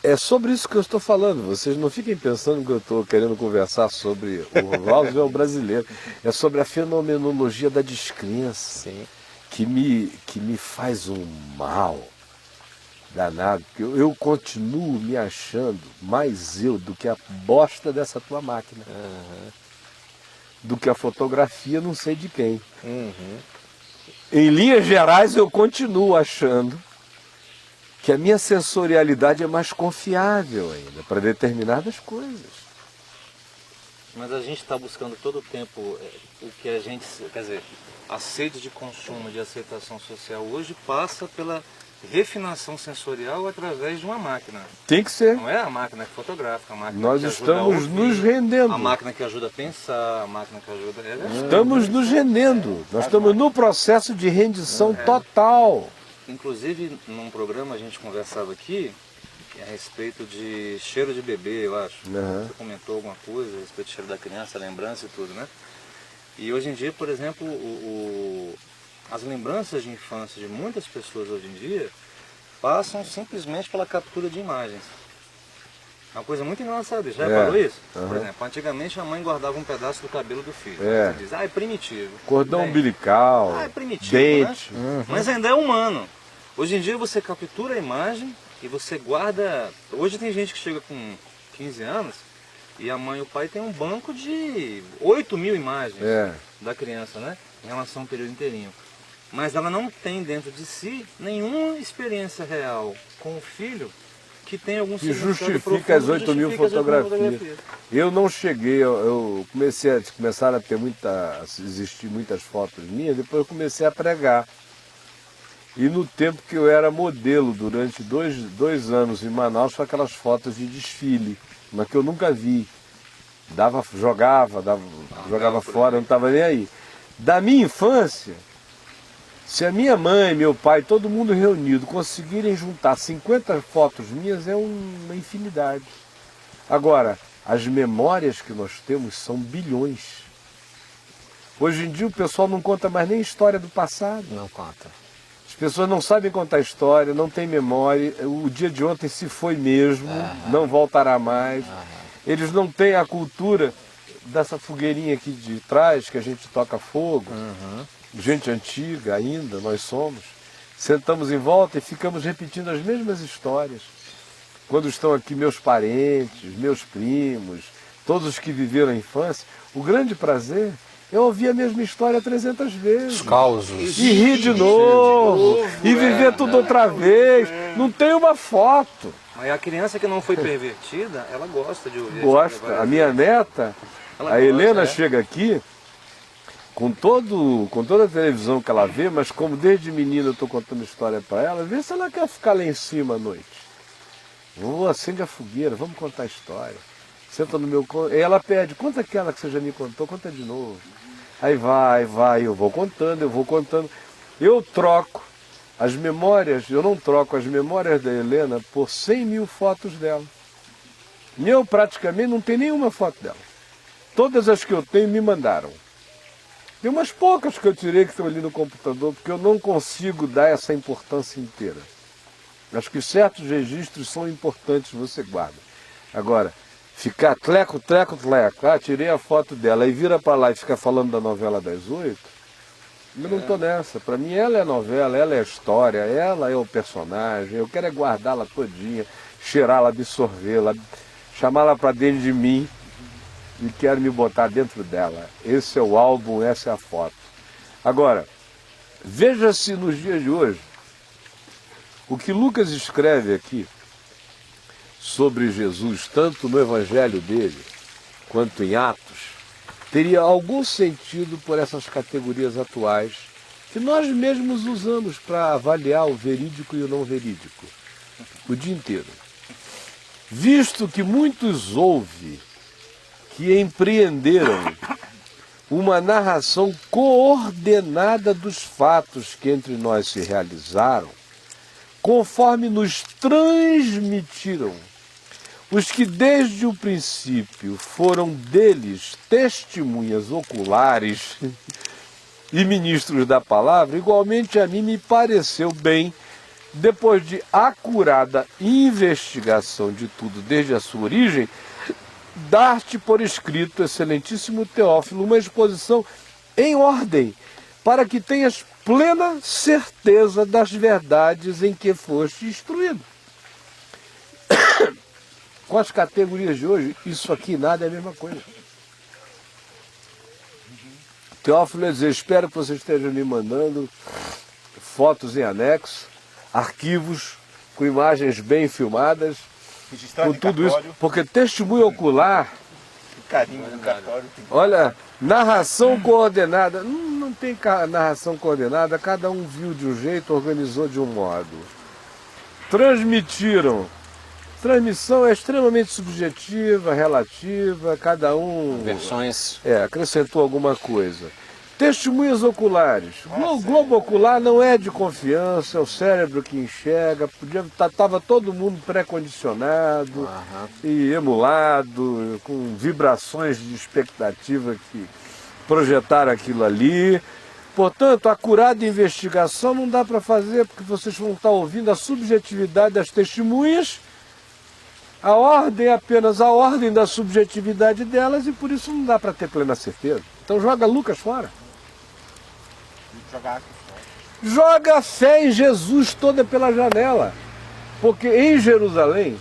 É sobre isso que eu estou falando. Vocês não fiquem pensando que eu estou querendo conversar sobre o Roosevelt brasileiro. É sobre a fenomenologia da descrença. Que me faz um mal danado. Eu continuo me achando mais eu do que a bosta dessa tua máquina. Do que a fotografia não sei de quem. Em linhas gerais eu continuo achando que a minha sensorialidade é mais confiável ainda para determinadas coisas. Mas a gente está buscando todo o tempo o que a gente, quer dizer, a sede de consumo, de aceitação social hoje passa refinação sensorial através de uma máquina. Tem que ser. Não é a máquina que fotografa, a máquina Nós que ajuda a estamos ouvir, nos rendendo. a máquina que ajuda a pensar, a máquina que ajuda... Estamos nos rendendo. Nós estamos no processo de rendição total. Inclusive, num programa a gente conversava aqui a respeito de cheiro de bebê, eu acho. Você comentou alguma coisa a respeito do cheiro da criança, lembrança e tudo, né? E hoje em dia, por exemplo, as lembranças de infância de muitas pessoas hoje em dia passam simplesmente pela captura de imagens. É uma coisa muito engraçada, já reparou isso? Por exemplo, antigamente a mãe guardava um pedaço do cabelo do filho. Você diz, é primitivo. Cordão umbilical, é primitivo, dente. Né? Mas ainda é humano. Hoje em dia você captura a imagem e você guarda... Hoje tem gente que chega com 15 anos e a mãe e o pai tem um banco de 8.000 imagens da criança, né? Em relação ao período inteirinho. Mas ela não tem dentro de si nenhuma experiência real com o filho que tem algum Que significado justifica as profundo, 8.000 justifica as 8.000 fotografias. Eu não cheguei, eu começaram a ter existir muitas fotos minhas, depois eu comecei a pregar. E no tempo que eu era modelo, durante dois anos em Manaus, foi aquelas fotos de desfile, mas que eu nunca vi. Jogava fora, eu não estava nem aí. Da minha infância, se a minha mãe, meu pai, todo mundo reunido conseguirem juntar 50 fotos minhas, é uma infinidade. Agora, as memórias que nós temos são bilhões. Hoje em dia o pessoal não conta mais nem história do passado. Não conta. As pessoas não sabem contar história, não têm memória. O dia de ontem se foi mesmo, não voltará mais. Eles não têm a cultura dessa fogueirinha aqui de trás, que a gente toca fogo. Gente antiga ainda, nós somos. Sentamos em volta e ficamos repetindo as mesmas histórias. Quando estão aqui meus parentes, meus primos, todos os que viveram a infância, o grande prazer é ouvir a mesma história 300 vezes. Os causos. E rir de novo, e viver tudo outra vez. Não tem uma foto. Mas a criança que não foi pervertida, ela gosta de ouvir. Gosta. A minha neta, a Helena, chega aqui com toda a televisão que ela vê, mas como desde menina eu estou contando história para ela, vê se ela quer ficar lá em cima à noite. Acende a fogueira, vamos contar história. Senta no meu colo. E ela pede, conta aquela que você já me contou, conta de novo. Aí vai, eu vou contando. Eu troco as memórias, eu não troco as memórias da Helena por 100.000 fotos dela. Eu praticamente não tenho nenhuma foto dela. Todas as que eu tenho me mandaram. Tem umas poucas que eu tirei que estão ali no computador, porque eu não consigo dar essa importância inteira. Acho que certos registros são importantes, você guarda. Agora, ficar tleco, tirei a foto dela e vira para lá e fica falando da novela das 8, eu não estou nessa. Para mim ela é a novela, ela é a história, ela é o personagem, eu quero é guardá-la todinha, cheirá-la, absorvê-la, chamá-la para dentro de mim e quero me botar dentro dela. Esse é o álbum, essa é a foto. Agora, veja-se nos dias de hoje, o que Lucas escreve aqui sobre Jesus, tanto no evangelho dele, quanto em Atos, teria algum sentido por essas categorias atuais que nós mesmos usamos para avaliar o verídico e o não verídico, o dia inteiro. Visto que muitos houve que empreenderam uma narração coordenada dos fatos que entre nós se realizaram, conforme nos transmitiram os que desde o princípio foram deles testemunhas oculares e ministros da palavra, igualmente a mim me pareceu bem, depois de acurada investigação de tudo desde a sua origem, dar-te por escrito, excelentíssimo Teófilo, uma exposição em ordem, para que tenhas plena certeza das verdades em que foste instruído. Com as categorias de hoje, isso aqui nada é a mesma coisa. Teófilo ia dizer, espero que você esteja me mandando fotos em anexo, arquivos com imagens bem filmadas, registrado com tudo cartório, isso, porque testemunho ocular, carinho do cartório. olha, narração coordenada, não tem narração coordenada, cada um viu de um jeito, organizou de um modo. transmitiram. Transmissão é extremamente subjetiva, relativa, cada um Versões. acrescentou alguma coisa. Testemunhas oculares. O globo ocular não é de confiança, é o cérebro que enxerga. Estava todo mundo pré-condicionado e emulado, com vibrações de expectativa que projetaram aquilo ali. Portanto, acurada investigação não dá para fazer, porque vocês vão estar ouvindo a subjetividade das testemunhas. A ordem é apenas a ordem da subjetividade delas e por isso não dá para ter plena certeza. Então joga Lucas fora. Joga a fé em Jesus toda pela janela. Porque em Jerusalém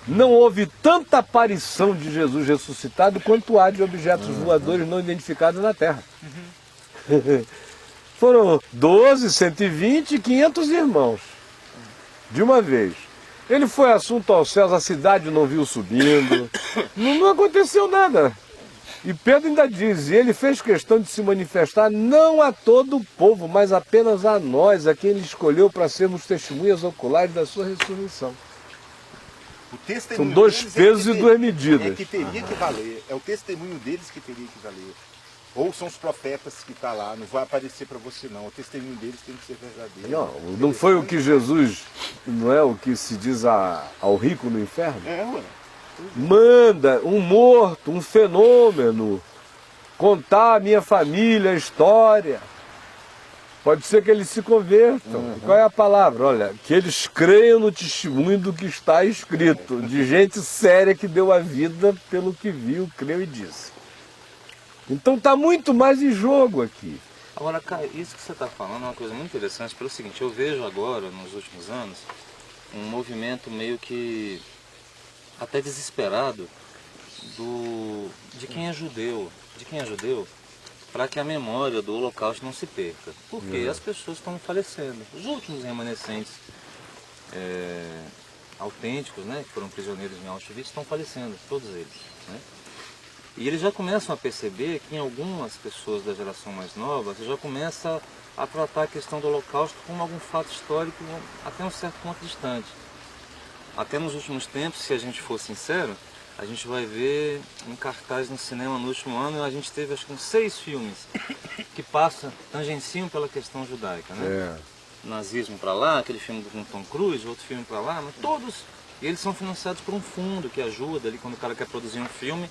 não houve tanta aparição de Jesus ressuscitado quanto há de objetos voadores não identificados na Terra. Foram 12, 120 e 500 irmãos. De uma vez. Ele foi assunto aos céus, a cidade não viu subindo, não aconteceu nada. E Pedro ainda diz, e ele fez questão de se manifestar não a todo o povo, mas apenas a nós, a quem ele escolheu para sermos testemunhas oculares da sua ressurreição. São dois pesos e duas medidas. É que teria que valer, é o testemunho deles que teria que valer. Ou são os profetas que estão lá, não vai aparecer para você não, o testemunho deles tem que ser verdadeiro. Não foi o que Jesus, não é o que se diz ao rico no inferno? Manda um morto, um fenômeno, contar a minha família, a história. Pode ser que eles se convertam. Qual é a palavra? Olha, que eles creiam no testemunho do que está escrito, de gente séria que deu a vida pelo que viu, creu e disse. Então está muito mais em jogo aqui. Agora, Caio, isso que você está falando é uma coisa muito interessante, pelo seguinte, eu vejo agora, nos últimos anos, um movimento meio que até desesperado de quem é judeu, para que a memória do Holocausto não se perca. Porque as pessoas estão falecendo. Os últimos remanescentes autênticos, né, que foram prisioneiros em Auschwitz, estão falecendo, todos eles, né? E eles já começam a perceber que em algumas pessoas da geração mais nova, você já começa a tratar a questão do Holocausto como algum fato histórico até um certo ponto distante. Até nos últimos tempos, se a gente for sincero, a gente vai ver em cartaz no cinema no último ano, a gente teve acho que uns 6 filmes que tangenciam pela questão judaica, né? Nazismo para lá, aquele filme com Tom Cruise, outro filme para lá, mas todos, e eles são financiados por um fundo que ajuda ali quando o cara quer produzir um filme.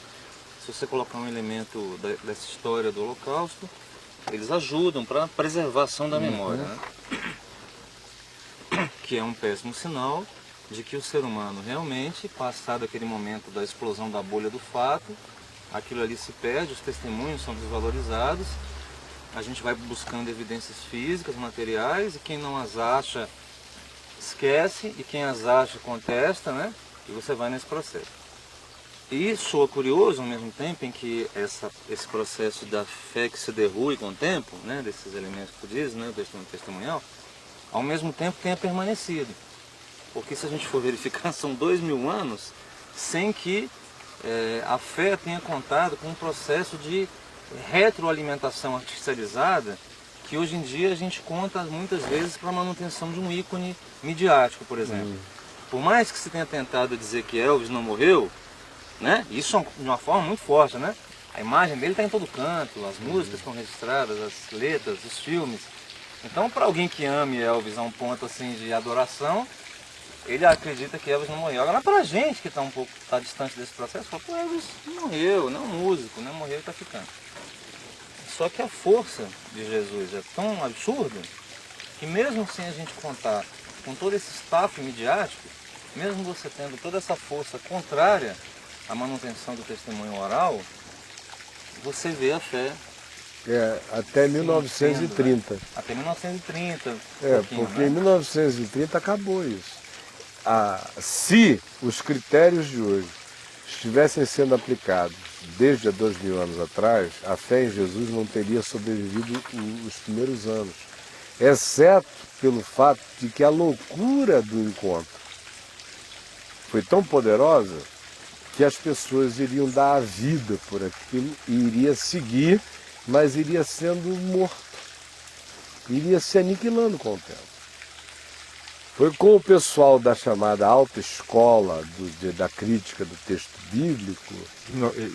Se você colocar um elemento dessa história do Holocausto, eles ajudam para a preservação da memória, né? Que é um péssimo sinal de que o ser humano realmente, passado aquele momento da explosão da bolha do fato, aquilo ali se perde, os testemunhos são desvalorizados, a gente vai buscando evidências físicas, materiais, e quem não as acha, esquece, e quem as acha, contesta, né? E você vai nesse processo. E soa curioso ao mesmo tempo em que esse processo da fé que se derrui com o tempo, né, desses elementos que tu dizes, né, do testemunho testemunhal, ao mesmo tempo tenha permanecido. Porque se a gente for verificar, são 2000 anos sem que a fé tenha contado com um processo de retroalimentação artificializada que hoje em dia a gente conta muitas vezes para a manutenção de um ícone midiático, por exemplo. Por mais que se tenha tentado dizer que Elvis não morreu, né? Isso de uma forma muito forte, né? A imagem dele está em todo canto, as músicas estão registradas, as letras, os filmes. Então, para alguém que ame Elvis a um ponto assim de adoração, ele acredita que Elvis não morreu. Agora, para a gente que está distante desse processo, fala, pô, Elvis não morreu, não é um músico, né? Morreu e está ficando. Só que a força de Jesus é tão absurda que mesmo sem a gente contar com todo esse staff midiático, mesmo você tendo toda essa força contrária à manutenção do testemunho oral, você vê a fé. Até 1930. Até 1930. Porque em 1930 acabou isso. Se os critérios de hoje estivessem sendo aplicados desde há 2000 anos atrás, a fé em Jesus não teria sobrevivido os primeiros anos. Exceto pelo fato de que a loucura do encontro foi tão poderosa que as pessoas iriam dar a vida por aquilo e iria seguir, mas iria sendo morto. Iria se aniquilando com o tempo. Foi com o pessoal da chamada alta escola da crítica do texto bíblico.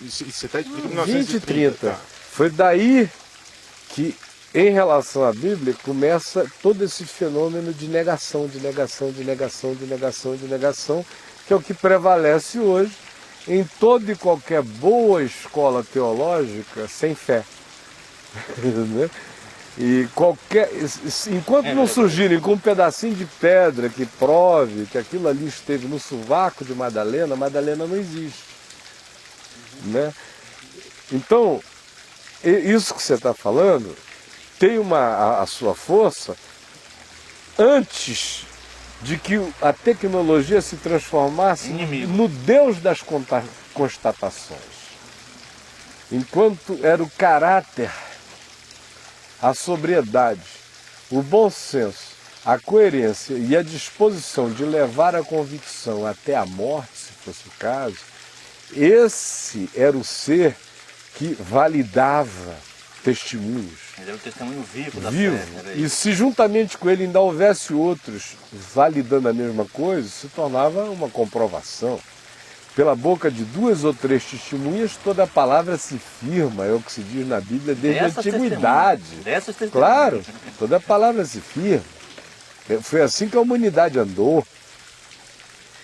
Isso você está explicando 20 e 1930. 30. Foi daí que, em relação à Bíblia, começa todo esse fenômeno de negação, de negação, de negação, de negação, de negação, que é o que prevalece hoje em toda e qualquer boa escola teológica sem fé. Né? E enquanto não surgirem com um pedacinho de pedra que prove que aquilo ali esteve no sovaco de Madalena, Madalena não existe. Né? Então, isso que você está falando tem a sua força antes de que a tecnologia se transformasse no Deus das constatações. Enquanto era o caráter, a sobriedade, o bom senso, a coerência e a disposição de levar a convicção até a morte, se fosse o caso, esse era o ser que validava testemunhos. Ele era o testemunho vivo da Vivo. fé. E se juntamente com ele ainda houvesse outros validando a mesma coisa, se tornava uma comprovação. Pela boca de 2 ou 3 testemunhas, toda a palavra se firma, é o que se diz na Bíblia desde a antiguidade. Dessas testemunhas. Claro, toda a palavra se firma. Foi assim que a humanidade andou.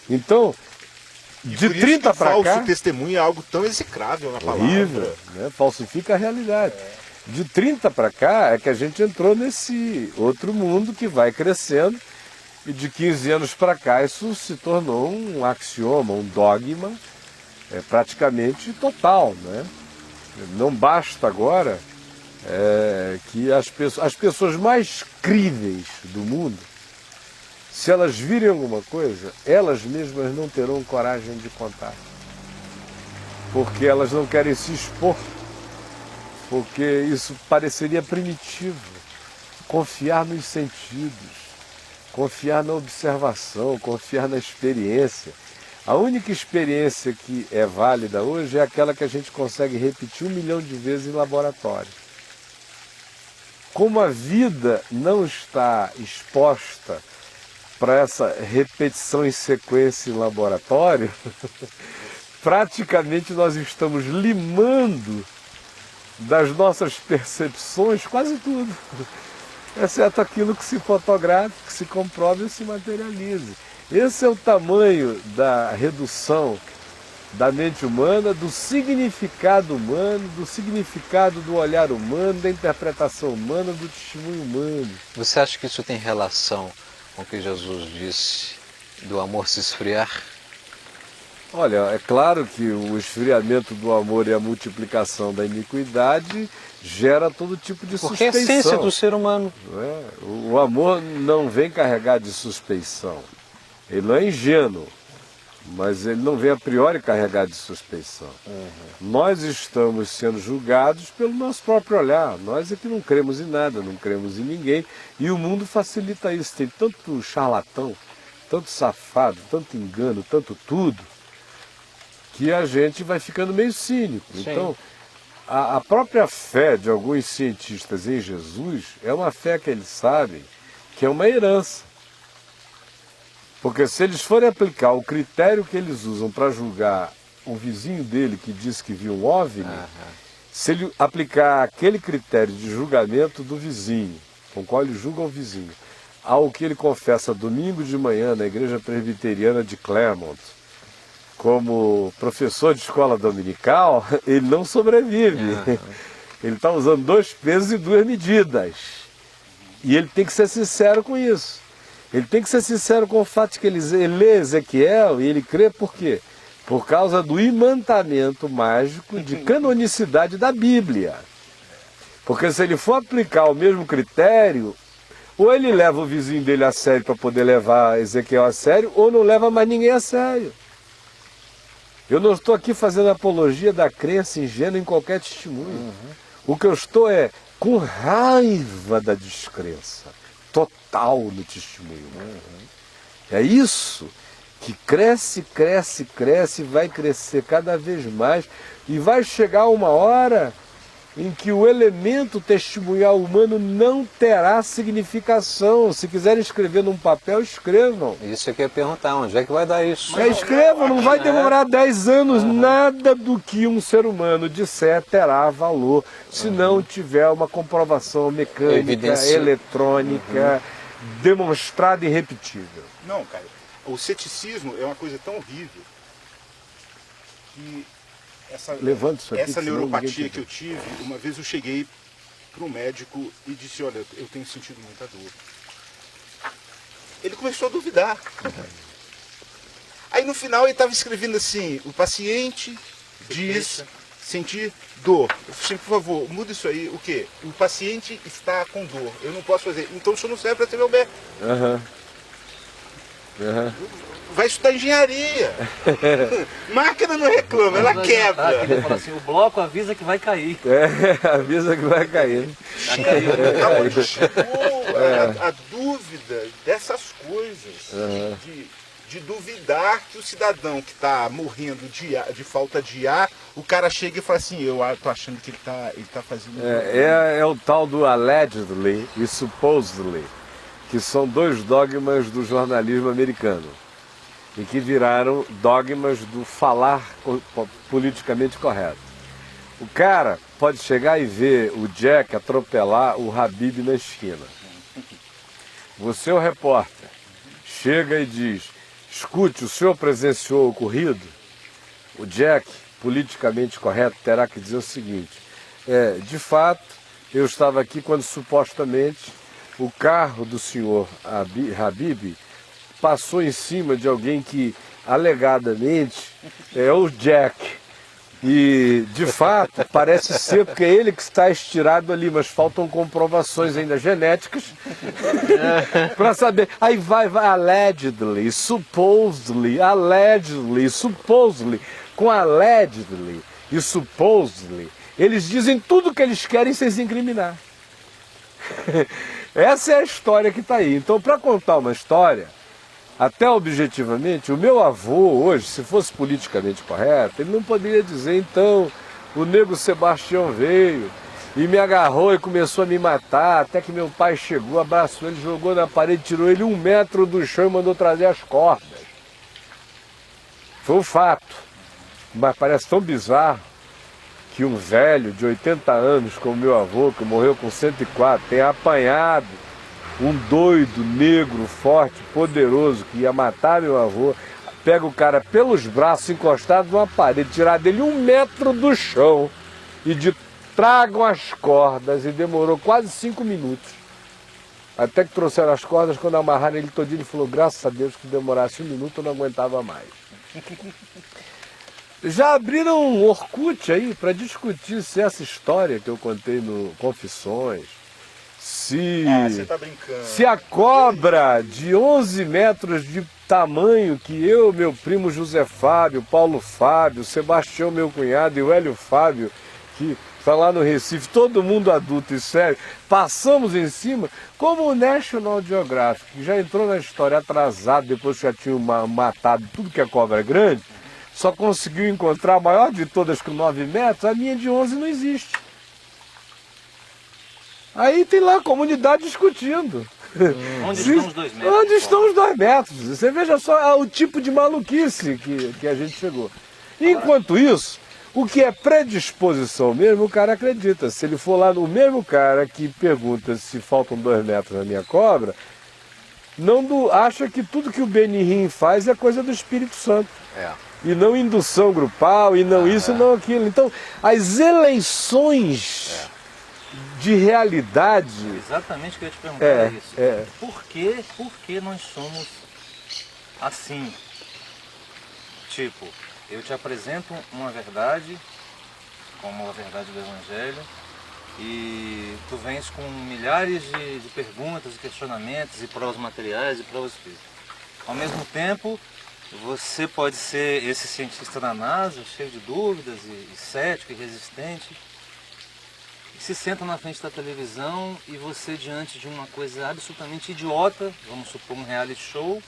Então, de 30 para cá... falso testemunho é algo tão execrável na palavra. Horrível, né? Falsifica a realidade. De 30 para cá é que a gente entrou nesse outro mundo que vai crescendo, e de 15 anos para cá isso se tornou um axioma, um dogma praticamente total. Né? Não basta agora que as pessoas mais críveis do mundo, se elas virem alguma coisa, elas mesmas não terão coragem de contar. Porque elas não querem se expor. Porque isso pareceria primitivo. Confiar nos sentidos, confiar na observação, confiar na experiência. A única experiência que é válida hoje é aquela que a gente consegue repetir 1 milhão de vezes em laboratório. Como a vida não está exposta para essa repetição em sequência em laboratório, praticamente nós estamos limando das nossas percepções quase tudo, exceto aquilo que se fotografe, que se comprove e se materialize. Esse é o tamanho da redução da mente humana, do significado humano, do significado do olhar humano, da interpretação humana, do testemunho humano. Você acha que isso tem relação com o que Jesus disse do amor se esfriar? Olha, é claro que o esfriamento do amor e a multiplicação da iniquidade gera todo tipo de Porque suspeição. é a essência do ser humano. Não é? O amor não vem carregado de suspeição. Ele não é ingênuo, mas ele não vem a priori carregado de suspeição. Nós estamos sendo julgados pelo nosso próprio olhar. Nós é que não cremos em nada, não cremos em ninguém. E o mundo facilita isso. Tem tanto charlatão, tanto safado, tanto engano, tanto tudo, que a gente vai ficando meio cínico. Sim. Então, a própria fé de alguns cientistas em Jesus é uma fé que eles sabem que é uma herança. Porque se eles forem aplicar o critério que eles usam para julgar o vizinho dele que disse que viu um OVNI, se ele aplicar aquele critério de julgamento do vizinho, com o qual ele julga o vizinho, ao que ele confessa domingo de manhã na igreja presbiteriana de Claremont, como professor de escola dominical, ele não sobrevive. Ele está usando 2 pesos e 2 medidas. E ele tem que ser sincero com isso. Ele tem que ser sincero com o fato de que ele lê Ezequiel e ele crê por quê? Por causa do imantamento mágico de canonicidade da Bíblia. Porque se ele for aplicar o mesmo critério, ou ele leva o vizinho dele a sério para poder levar Ezequiel a sério, ou não leva mais ninguém a sério. Eu não estou aqui fazendo apologia da crença ingênua em qualquer testemunho. O que eu estou é com raiva da descrença total no testemunho. É isso que cresce, cresce, cresce, vai crescer cada vez mais e vai chegar uma hora em que o elemento testemunhal humano não terá significação. Se quiserem escrever num papel, escrevam. Isso eu queria perguntar, onde é que vai dar isso? Escrevam, não vai demorar 10 anos. Nada do que um ser humano disser terá valor, se não tiver uma comprovação mecânica, eletrônica, demonstrada e repetível. Não, cara, o ceticismo é uma coisa tão horrível que essa neuropatia que eu tive, uma vez eu cheguei para um médico e disse, olha, eu tenho sentido muita dor. Ele começou a duvidar. Aí no final ele estava escrevendo assim, o paciente diz sentir dor. Eu falei, por favor, muda isso aí. O quê? O paciente está com dor. Eu não posso fazer. Então o senhor não serve para ser meu médico. Vai estudar engenharia. Máquina não reclama, ela quebra. Ele fala assim, o bloco avisa que vai cair. Avisa que vai cair. Aonde chegou a dúvida dessas coisas, de duvidar que o cidadão que está morrendo de falta de ar, o cara chega e fala assim, eu tô achando que ele tá fazendo... É o tal do allegedly e supposedly, que são dois dogmas do jornalismo americano, e que viraram dogmas do falar politicamente correto. O cara pode chegar e ver o Jack atropelar o Habib na esquina. Você, o repórter, chega e diz, escute, o senhor presenciou o ocorrido? O Jack, politicamente correto, terá que dizer o seguinte, de fato, eu estava aqui quando supostamente o carro do senhor Habib passou em cima de alguém que, alegadamente, é o Jack. E, de fato, parece ser porque é ele que está estirado ali, mas faltam comprovações ainda genéticas para saber. Aí vai allegedly, supposedly, com allegedly e supposedly, eles dizem tudo o que eles querem sem se incriminar. Essa é a história que está aí. Então, para contar uma história, até objetivamente, o meu avô hoje, se fosse politicamente correto, ele não poderia dizer, então, o nego Sebastião veio e me agarrou e começou a me matar, até que meu pai chegou, abraçou ele, jogou na parede, tirou ele 1 metro do chão e mandou trazer as cordas. Foi um fato, mas parece tão bizarro que um velho de 80 anos, como meu avô, que morreu com 104, tenha apanhado um doido, negro, forte, poderoso, que ia matar meu avô, pega o cara pelos braços, encostado numa parede, tirar dele 1 metro do chão e tragam as cordas, e demorou quase 5 minutos. Até que trouxeram as cordas, quando amarraram ele todinho, ele falou, graças a Deus que demorasse 1 minuto, eu não aguentava mais. Já abriram um Orkut aí para discutir se essa história que eu contei no Confissões, você tá brincando. Se a cobra de 11 metros de tamanho que eu, meu primo José Fábio, Paulo Fábio, Sebastião, meu cunhado, e o Hélio Fábio, que está lá no Recife, todo mundo adulto e sério, passamos em cima, como o National Geographic, que já entrou na história atrasado, depois que já tinha matado tudo que é cobra grande, só conseguiu encontrar a maior de todas com 9 metros, a minha de 11 não existe. Aí tem lá a comunidade discutindo. Onde estão os 2 metros? Onde estão os 2 metros? Você veja só o tipo de maluquice que a gente chegou. Enquanto isso, o que é predisposição mesmo, o cara acredita. Se ele for lá, o mesmo cara que pergunta se faltam 2 metros na minha cobra, acha que tudo que o Benihim faz é coisa do Espírito Santo. E não indução grupal, e não isso, e não aquilo. Então, as eleições de realidade... Exatamente o que eu ia te perguntar isso. Por que nós somos assim? Tipo, eu te apresento uma verdade, como a verdade do Evangelho, e tu vens com milhares de perguntas, e questionamentos, e provas materiais, e provas físicas. Ao mesmo tempo, você pode ser esse cientista da NASA, cheio de dúvidas, e cético, e resistente, e se senta na frente da televisão e você, diante de uma coisa absolutamente idiota, vamos supor um reality show,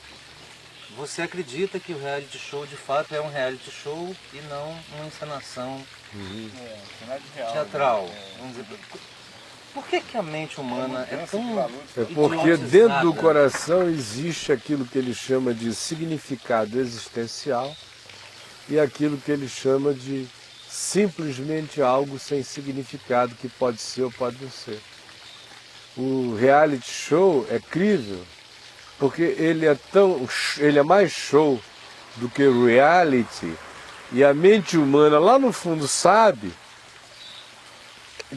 você acredita que o reality show de fato é um reality show e não uma encenação Cenário real. teatral. Vamos dizer, por que a mente humana é tão É porque dentro do coração existe aquilo que ele chama de significado existencial e aquilo que ele chama de simplesmente algo sem significado, que pode ser ou pode não ser. O reality show é crível porque ele é mais show do que reality, e a mente humana lá no fundo sabe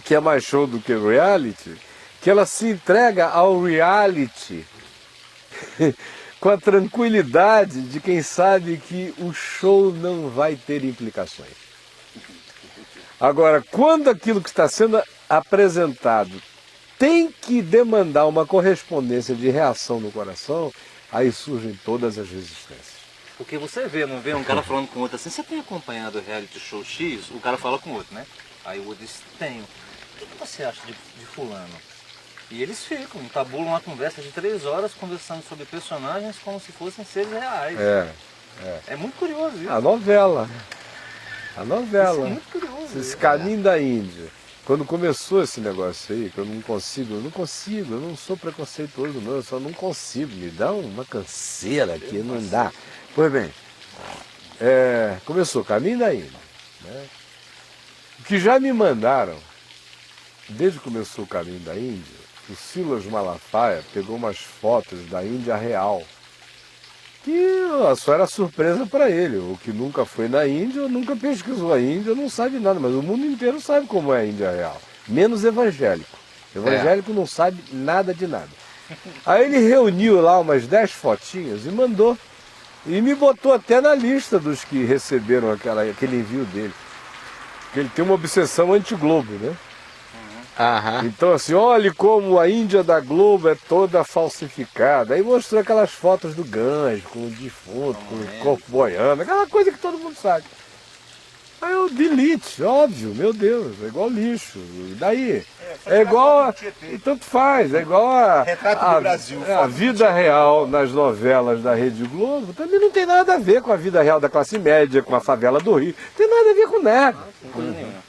que é mais show do que reality, que ela se entrega ao reality com a tranquilidade de quem sabe que o show não vai ter implicações. Agora, quando aquilo que está sendo apresentado tem que demandar uma correspondência de reação no coração, aí surgem todas as resistências. Porque você vê, não vê um cara falando com o outro assim, você tem acompanhado o reality show X? O cara fala com o outro, né? Aí o outro diz, tenho. O que você acha de fulano? E eles ficam, entabulam uma conversa de 3 horas conversando sobre personagens como se fossem seres reais. É muito curioso isso. A novela. A Isso novela. é muito curioso. Esse caminho da Índia. Quando começou esse negócio aí, que eu não consigo, eu não sou preconceituoso não, eu só não consigo, me dá uma canseira aqui, não dá. Pois bem, começou o caminho da Índia, né? O que já me mandaram, desde que começou o caminho da Índia, o Silas Malafaia pegou umas fotos da Índia real, que só era surpresa para ele. O que nunca foi na Índia, nunca pesquisou a Índia, não sabe nada, mas o mundo inteiro sabe como é a Índia real, menos evangélico. Evangélico não sabe nada de nada. Aí ele reuniu lá umas 10 fotinhas e mandou, e me botou até na lista dos que receberam aquele envio dele. Porque ele tem uma obsessão anti-Globo, né? Aham. Então assim, olhe como a Índia da Globo é toda falsificada. Aí mostrou aquelas fotos do Ganges, com o defunto, com o corpo boiando, aquela coisa que todo mundo sabe. Aí eu delete, óbvio, meu Deus, é igual lixo. E daí? É igual, e tanto faz, é igual Retrato do Brasil, a vida real nas novelas da Rede Globo, também não tem nada a ver com a vida real da classe média, com a favela do Rio, não tem nada a ver com nada.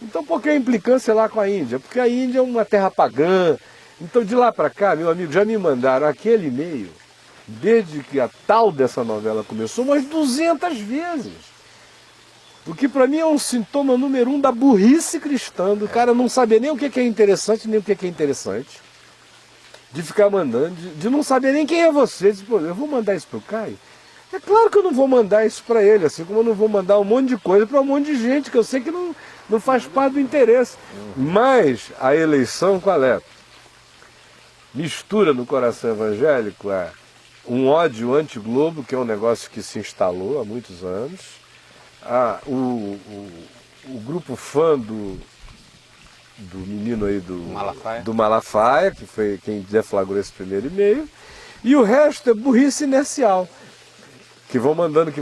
Então por que a implicância lá com a Índia? Porque a Índia é uma terra pagã. Então de lá para cá, meu amigo, já me mandaram aquele e-mail, desde que a tal dessa novela começou, umas 200 vezes. O que para mim é um sintoma número 1 da burrice cristã, do cara não saber nem o que é interessante, nem o que é interessante, de ficar mandando, de não saber nem quem é você. Diz, pô, eu vou mandar isso pro Caio? É claro que eu não vou mandar isso para ele, assim como eu não vou mandar um monte de coisa para um monte de gente que eu sei que não faz parte do interesse. Mas a eleição qual é? Mistura no coração evangélico um ódio anti-Globo, que é um negócio que se instalou há muitos anos. O grupo fã do menino aí do Malafaia, que foi quem deflagrou esse primeiro e-mail, e o resto é burrice inercial, que vão mandando,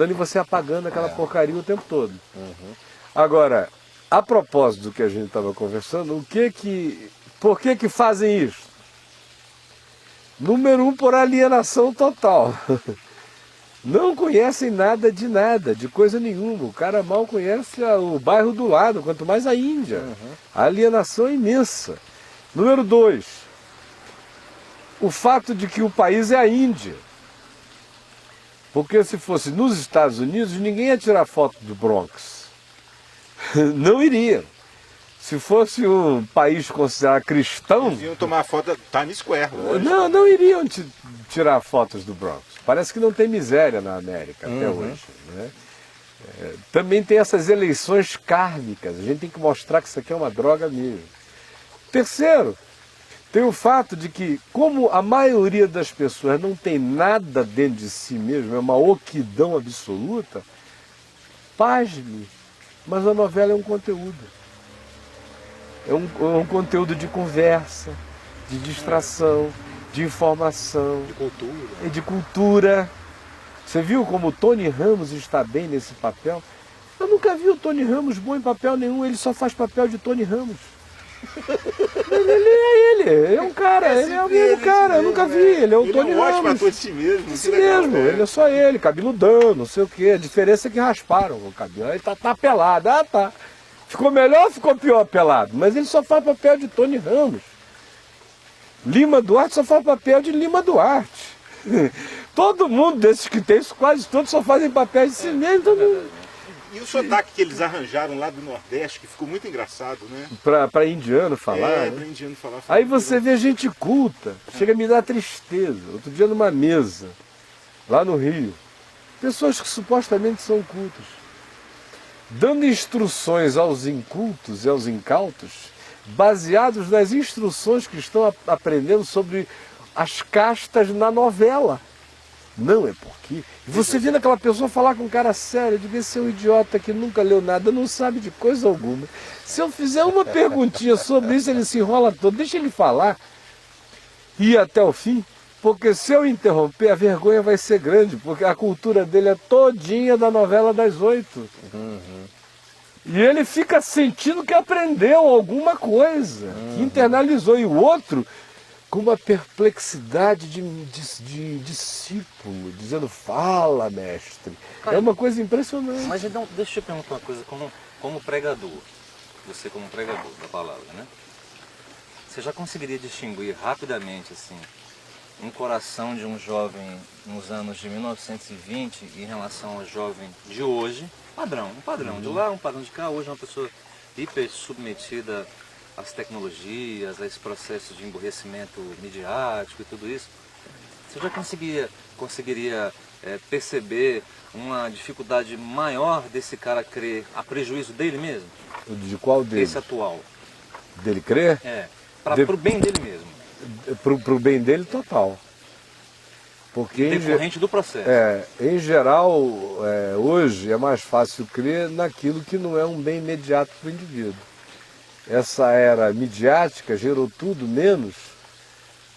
e você apagando aquela porcaria o tempo todo. Agora, a propósito do que a gente estava conversando, por que fazem isso? Número 1, por alienação total. Não conhecem nada, de coisa nenhuma. O cara mal conhece o bairro do lado, quanto mais a Índia. A alienação é imensa. Número 2, o fato de que o país é a Índia. Porque se fosse nos Estados Unidos, ninguém ia tirar foto do Bronx. Não iria. Se fosse um país considerado cristão... Eles iam tomar foto da Times Square. Não iriam tirar fotos do Bronx. Parece que não tem miséria na América até hoje, né? Também tem essas eleições kármicas. A gente tem que mostrar que isso aqui é uma droga mesmo. Terceiro, tem o fato de que, como a maioria das pessoas não tem nada dentro de si mesmo, é uma oquidão absoluta, pasme, mas a novela é um conteúdo. É um conteúdo de conversa, de distração, de informação, de cultura. Você viu como o Tony Ramos está bem nesse papel? Eu nunca vi o Tony Ramos bom em papel nenhum, ele só faz papel de Tony Ramos. Ele é um cara, ele é o mesmo cara, eu nunca vi, ele é o Tony Ele é um ótimo Ramos. ator de si mesmo. Isso que legal, mesmo, né? ele é só ele, cabeludão, não sei o que. A diferença é que rasparam o cabelo. Ele tá pelado, tá. Ficou melhor ou ficou pior pelado? Mas ele só faz papel de Tony Ramos. Lima Duarte só faz papel de Lima Duarte. Todo mundo desses que tem, quase todos só fazem papel de si mesmo. Todo mundo. E o sotaque que eles arranjaram lá do Nordeste, que ficou muito engraçado, né? Pra indiano falar. É, né? pra indiano falar. Aí você vê gente culta, chega a me dar tristeza. Outro dia numa mesa, lá no Rio, pessoas que supostamente são cultas, dando instruções aos incultos e aos incautos, baseados nas instruções que estão aprendendo sobre as castas na novela. Não é porque. Você vendo aquela pessoa falar com um cara sério, diga, esse é um idiota que nunca leu nada, não sabe de coisa alguma. Se eu fizer uma perguntinha sobre isso, ele se enrola todo, deixa ele falar e ir até o fim, porque se eu interromper, a vergonha vai ser grande, porque a cultura dele é todinha da novela das 8. E ele fica sentindo que aprendeu alguma coisa, que internalizou, e o outro com uma perplexidade de discípulo, dizendo, fala, mestre. É uma coisa impressionante. Mas então, deixa eu te perguntar uma coisa, como pregador, você como pregador da palavra, né? Você já conseguiria distinguir rapidamente, assim, um coração de um jovem nos anos de 1920 em relação ao jovem de hoje? Um padrão de lá, um padrão de cá. Hoje é uma pessoa hiper submetida às tecnologias, a esse processo de emburrecimento midiático e tudo isso. Você já conseguiria perceber uma dificuldade maior desse cara crer a prejuízo dele mesmo? De qual dele? Esse atual. Dele crer? Pro bem dele mesmo. Pro bem dele total. Porque Decorrente do processo. Em geral, hoje é mais fácil crer naquilo que não é um bem imediato para o indivíduo. Essa era midiática gerou tudo menos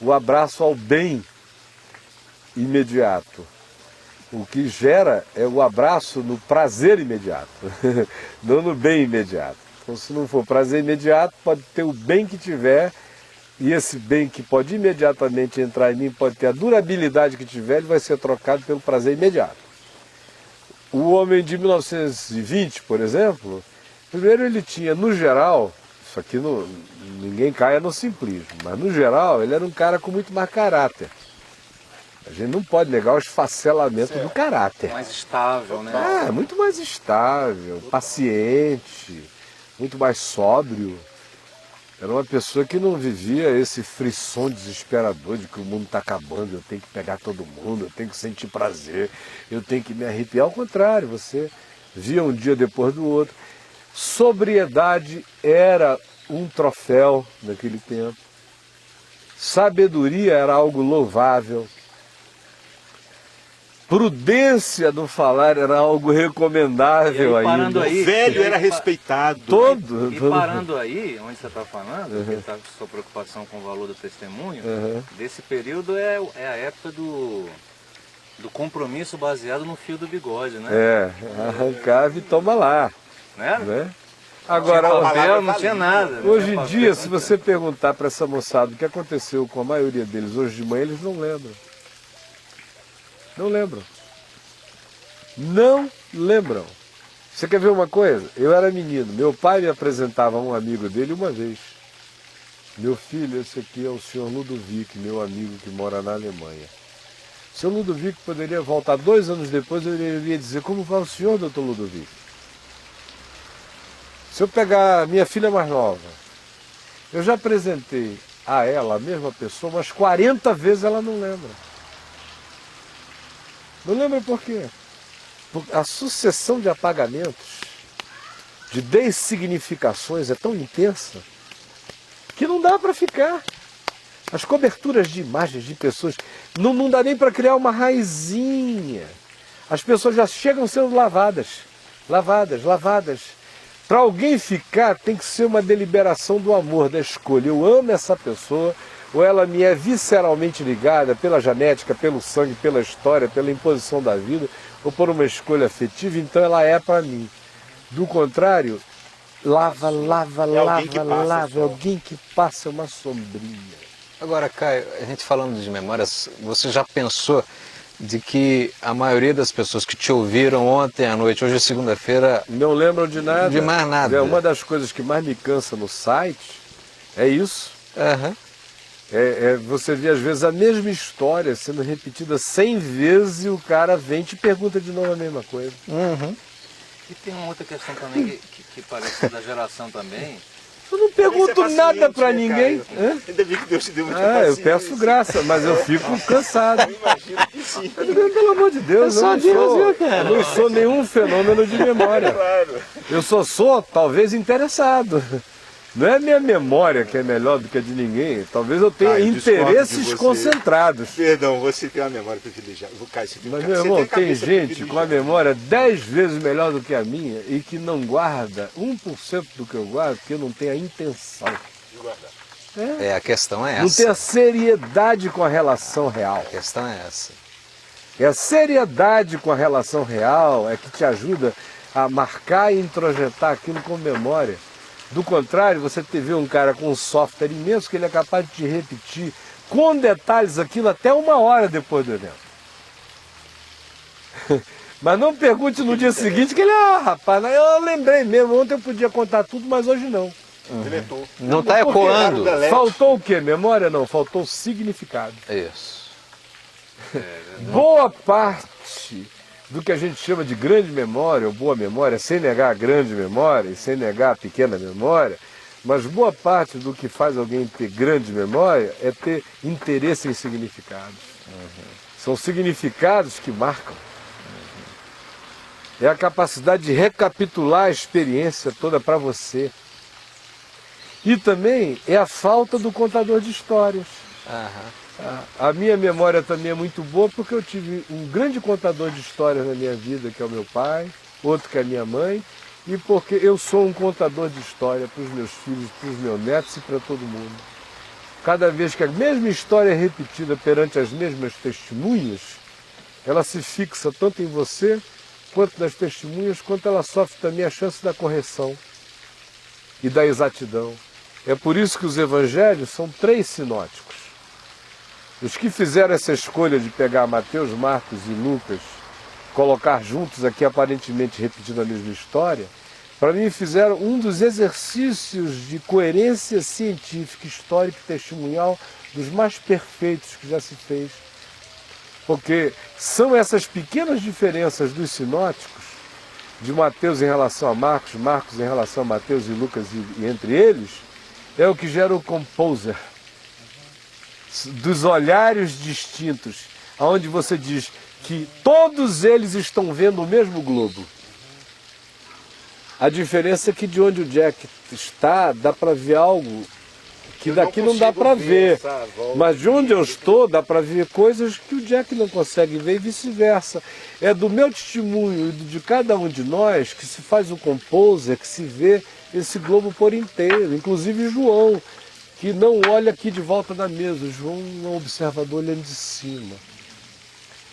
o abraço ao bem imediato. O que gera é o abraço no prazer imediato, não no bem imediato. Então, se não for prazer imediato, pode ter o bem que tiver, e esse bem que pode imediatamente entrar em mim, pode ter a durabilidade que tiver, ele vai ser trocado pelo prazer imediato. O homem de 1920, por exemplo, primeiro ele tinha, no geral, isso aqui ninguém caia no simplismo, mas no geral ele era um cara com muito mais caráter. A gente não pode negar o esfacelamento do caráter. Mais estável, né? Muito mais estável, paciente, muito mais sóbrio. Era uma pessoa que não vivia esse frisson desesperador de que o mundo está acabando, eu tenho que pegar todo mundo, eu tenho que sentir prazer, eu tenho que me arrepiar. Ao contrário, você via um dia depois do outro. Sobriedade era um troféu naquele tempo. Sabedoria era algo louvável. Prudência no falar era algo recomendável ainda. O velho era respeitado. E parando aí, onde você está falando, que está com sua preocupação com o valor do testemunho, desse período é a época do compromisso baseado no fio do bigode, né? Arrancava e toma lá. Né? Agora, não tinha nada. Hoje em dia, se você perguntar para essa moçada o que aconteceu com a maioria deles hoje de manhã, eles não lembram. Não lembram. Não lembram. Você quer ver uma coisa? Eu era menino, meu pai me apresentava a um amigo dele uma vez. Meu filho, esse aqui é o senhor Ludovic, meu amigo que mora na Alemanha. O senhor Ludovic poderia voltar 2 anos depois, eu iria dizer, como vai o senhor, doutor Ludovic? Se eu pegar a minha filha mais nova, eu já apresentei a ela, a mesma pessoa, umas 40 vezes ela não lembra. Não lembra por quê? Porque a sucessão de apagamentos, de dessignificações é tão intensa que não dá para ficar. As coberturas de imagens de pessoas, não dá nem para criar uma raizinha. As pessoas já chegam sendo lavadas. Para alguém ficar, tem que ser uma deliberação do amor, da escolha. Eu amo essa pessoa, ou ela me é visceralmente ligada pela genética, pelo sangue, pela história, pela imposição da vida, ou por uma escolha afetiva, então ela é para mim. Do contrário, lava, alguém que passa lava, só. alguém que passa uma sombrinha. Agora, Caio, a gente falando de memórias, você já pensou de que a maioria das pessoas que te ouviram ontem à noite, hoje é segunda-feira, Não lembram de nada. De mais nada. É uma das coisas que mais me cansa no site, é isso. aham, Você vê às vezes a mesma história sendo repetida 100 vezes e o cara vem e te pergunta de novo a mesma coisa. uhum. E tem uma outra questão também que parece ser da geração também. Eu não pergunto Isso é nada paciente, pra né, ninguém. Caio? Hã? Ainda bem que Deus te deu muita Eu paciência. peço graça, mas eu fico cansado. Eu imagino que sim. Pelo amor de Deus, É só eu Deus, viu, não cara? eu não sou nenhum fenômeno de memória. Claro. Eu só sou, talvez, interessado. Não é a minha memória que é melhor do que a de ninguém. Talvez eu tenha Caio, discordo de interesses você. concentrados. Perdão, você tem uma memória privilegiada. Caio, você tem, Mas, você meu irmão, tem a tem cabeça gente com a privilegiada. memória 10 vezes melhor do que a minha e que não guarda 1% do que eu guardo porque não tem a intenção. De guardar. A questão é Não essa. tem a seriedade com a relação real. A questão é essa. É a seriedade com a relação real é que te ajuda a marcar e introjetar aquilo com memória. Do contrário, você vê um cara com um software imenso que ele é capaz de te repetir com detalhes aquilo até 1 hora depois do evento. Mas não pergunte no dia seguinte que ele, rapaz, eu lembrei mesmo, ontem eu podia contar tudo, mas hoje não. Deletou. Não está Por quê? ecoando. Delete. Faltou o quê? Memória não, faltou significado. Isso. Boa parte do que a gente chama de grande memória ou boa memória, sem negar a grande memória e sem negar a pequena memória, mas boa parte do que faz alguém ter grande memória é ter interesse em significados. São significados que marcam. É a capacidade de recapitular a experiência toda para você. E também é a falta do contador de histórias. Aham. A minha memória também é muito boa porque eu tive um grande contador de histórias na minha vida, que é o meu pai, outro que é a minha mãe, e porque eu sou um contador de história para os meus filhos, para os meus netos e para todo mundo. Cada vez que a mesma história é repetida perante as mesmas testemunhas, ela se fixa tanto em você, quanto nas testemunhas, quanto ela sofre também a chance da correção e da exatidão. É por isso que os evangelhos são 3 sinóticos. Os que fizeram essa escolha de pegar Mateus, Marcos e Lucas, colocar juntos aqui aparentemente repetindo a mesma história, para mim fizeram um dos exercícios de coerência científica, histórica e testemunhal dos mais perfeitos que já se fez. Porque são essas pequenas diferenças dos sinóticos, de Mateus em relação a Marcos, Marcos em relação a Mateus e Lucas e entre eles, é o que gera o composer. Dos olhares distintos, onde você diz que todos eles estão vendo o mesmo globo. A diferença é que de onde o Jack está, dá para ver algo que daqui não dá para ver. Mas de onde eu estou, dá para ver coisas que o Jack não consegue ver e vice-versa. É do meu testemunho e de cada um de nós que se faz o composer, que se vê esse globo por inteiro, inclusive João, que não olha aqui de volta da mesa. João é um observador olhando de cima.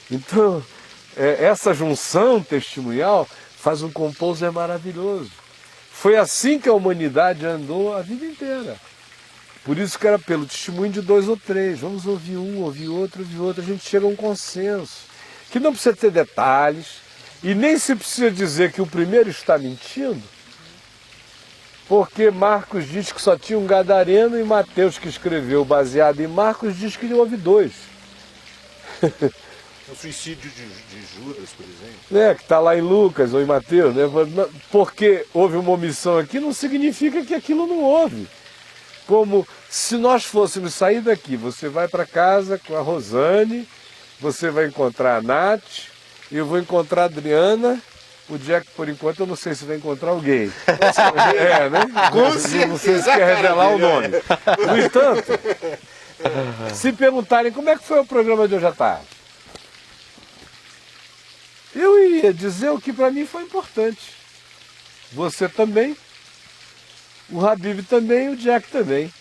Então, essa junção testemunhal faz um composer maravilhoso. Foi assim que a humanidade andou a vida inteira. Por isso que era pelo testemunho de 2 ou 3. Vamos ouvir um, ouvir outro, a gente chega a um consenso. Que não precisa ter detalhes, e nem se precisa dizer que o primeiro está mentindo, porque Marcos diz que só tinha um gadareno e Mateus, que escreveu baseado em Marcos, diz que houve 2. O suicídio de Judas, por exemplo. Que está lá em Lucas ou em Mateus. Né? Porque houve uma omissão aqui não significa que aquilo não houve. Como se nós fôssemos sair daqui, você vai para casa com a Rosane, você vai encontrar a Nath, e eu vou encontrar a Adriana. O Jack, por enquanto, eu não sei se vai encontrar alguém. Né? Não sei se quer revelar o nome. No entanto, se perguntarem como é que foi o programa de hoje à tarde, eu ia dizer o que para mim foi importante. Você também, o Habib também, o Jack também.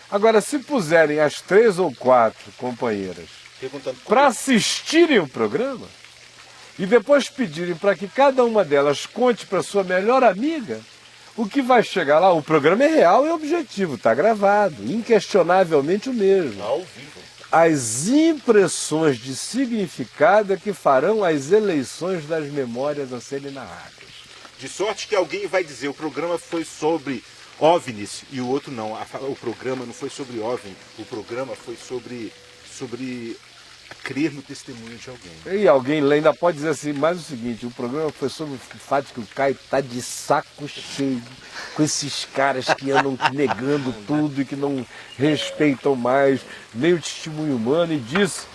Agora, se puserem as 3 ou 4 companheiras para assistirem o programa, e depois pedirem para que cada uma delas conte para sua melhor amiga, O que vai chegar lá, o programa é real e objetivo, está gravado, inquestionavelmente o mesmo. Ao vivo. As impressões de significado é que farão as eleições das memórias a serem narradas. De sorte que alguém vai dizer, o programa foi sobre OVNIs, e o outro não. O programa não foi sobre OVNI, o programa foi sobre crer no testemunho de alguém. E alguém ainda pode dizer assim, mas o seguinte, o programa foi sobre o fato de que o Caio está de saco cheio com esses caras que andam negando tudo e que não respeitam mais nem o testemunho humano, e disse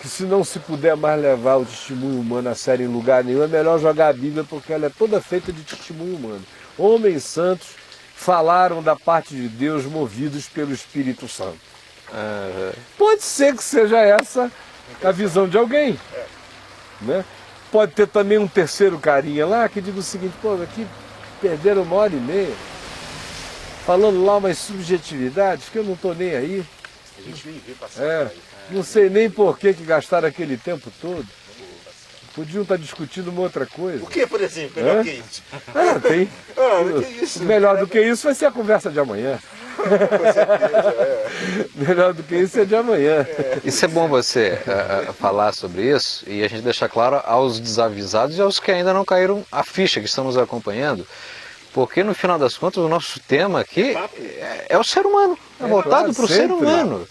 que se não se puder mais levar o testemunho humano a sério em lugar nenhum, é melhor jogar a Bíblia porque ela é toda feita de testemunho humano. Homens santos falaram da parte de Deus movidos pelo Espírito Santo. Pode ser que seja essa a visão de alguém, né? Pode ter também um terceiro carinha lá que diga o seguinte, pô, aqui perderam 1h30 falando lá umas subjetividades que eu não estou nem aí. A gente nem vê passar. Não sei nem por que gastaram aquele tempo todo. Podiam estar discutindo uma outra coisa. O que, por exemplo, melhor que isso? Tem. Que isso? Melhor do que isso vai ser a conversa de amanhã. Com certeza, Melhor do que isso é de amanhã. Isso é bom você falar sobre isso e a gente deixar claro aos desavisados e aos que ainda não caíram a ficha, que estão nos acompanhando, porque no final das contas o nosso tema aqui é o ser humano, é voltado para o ser humano.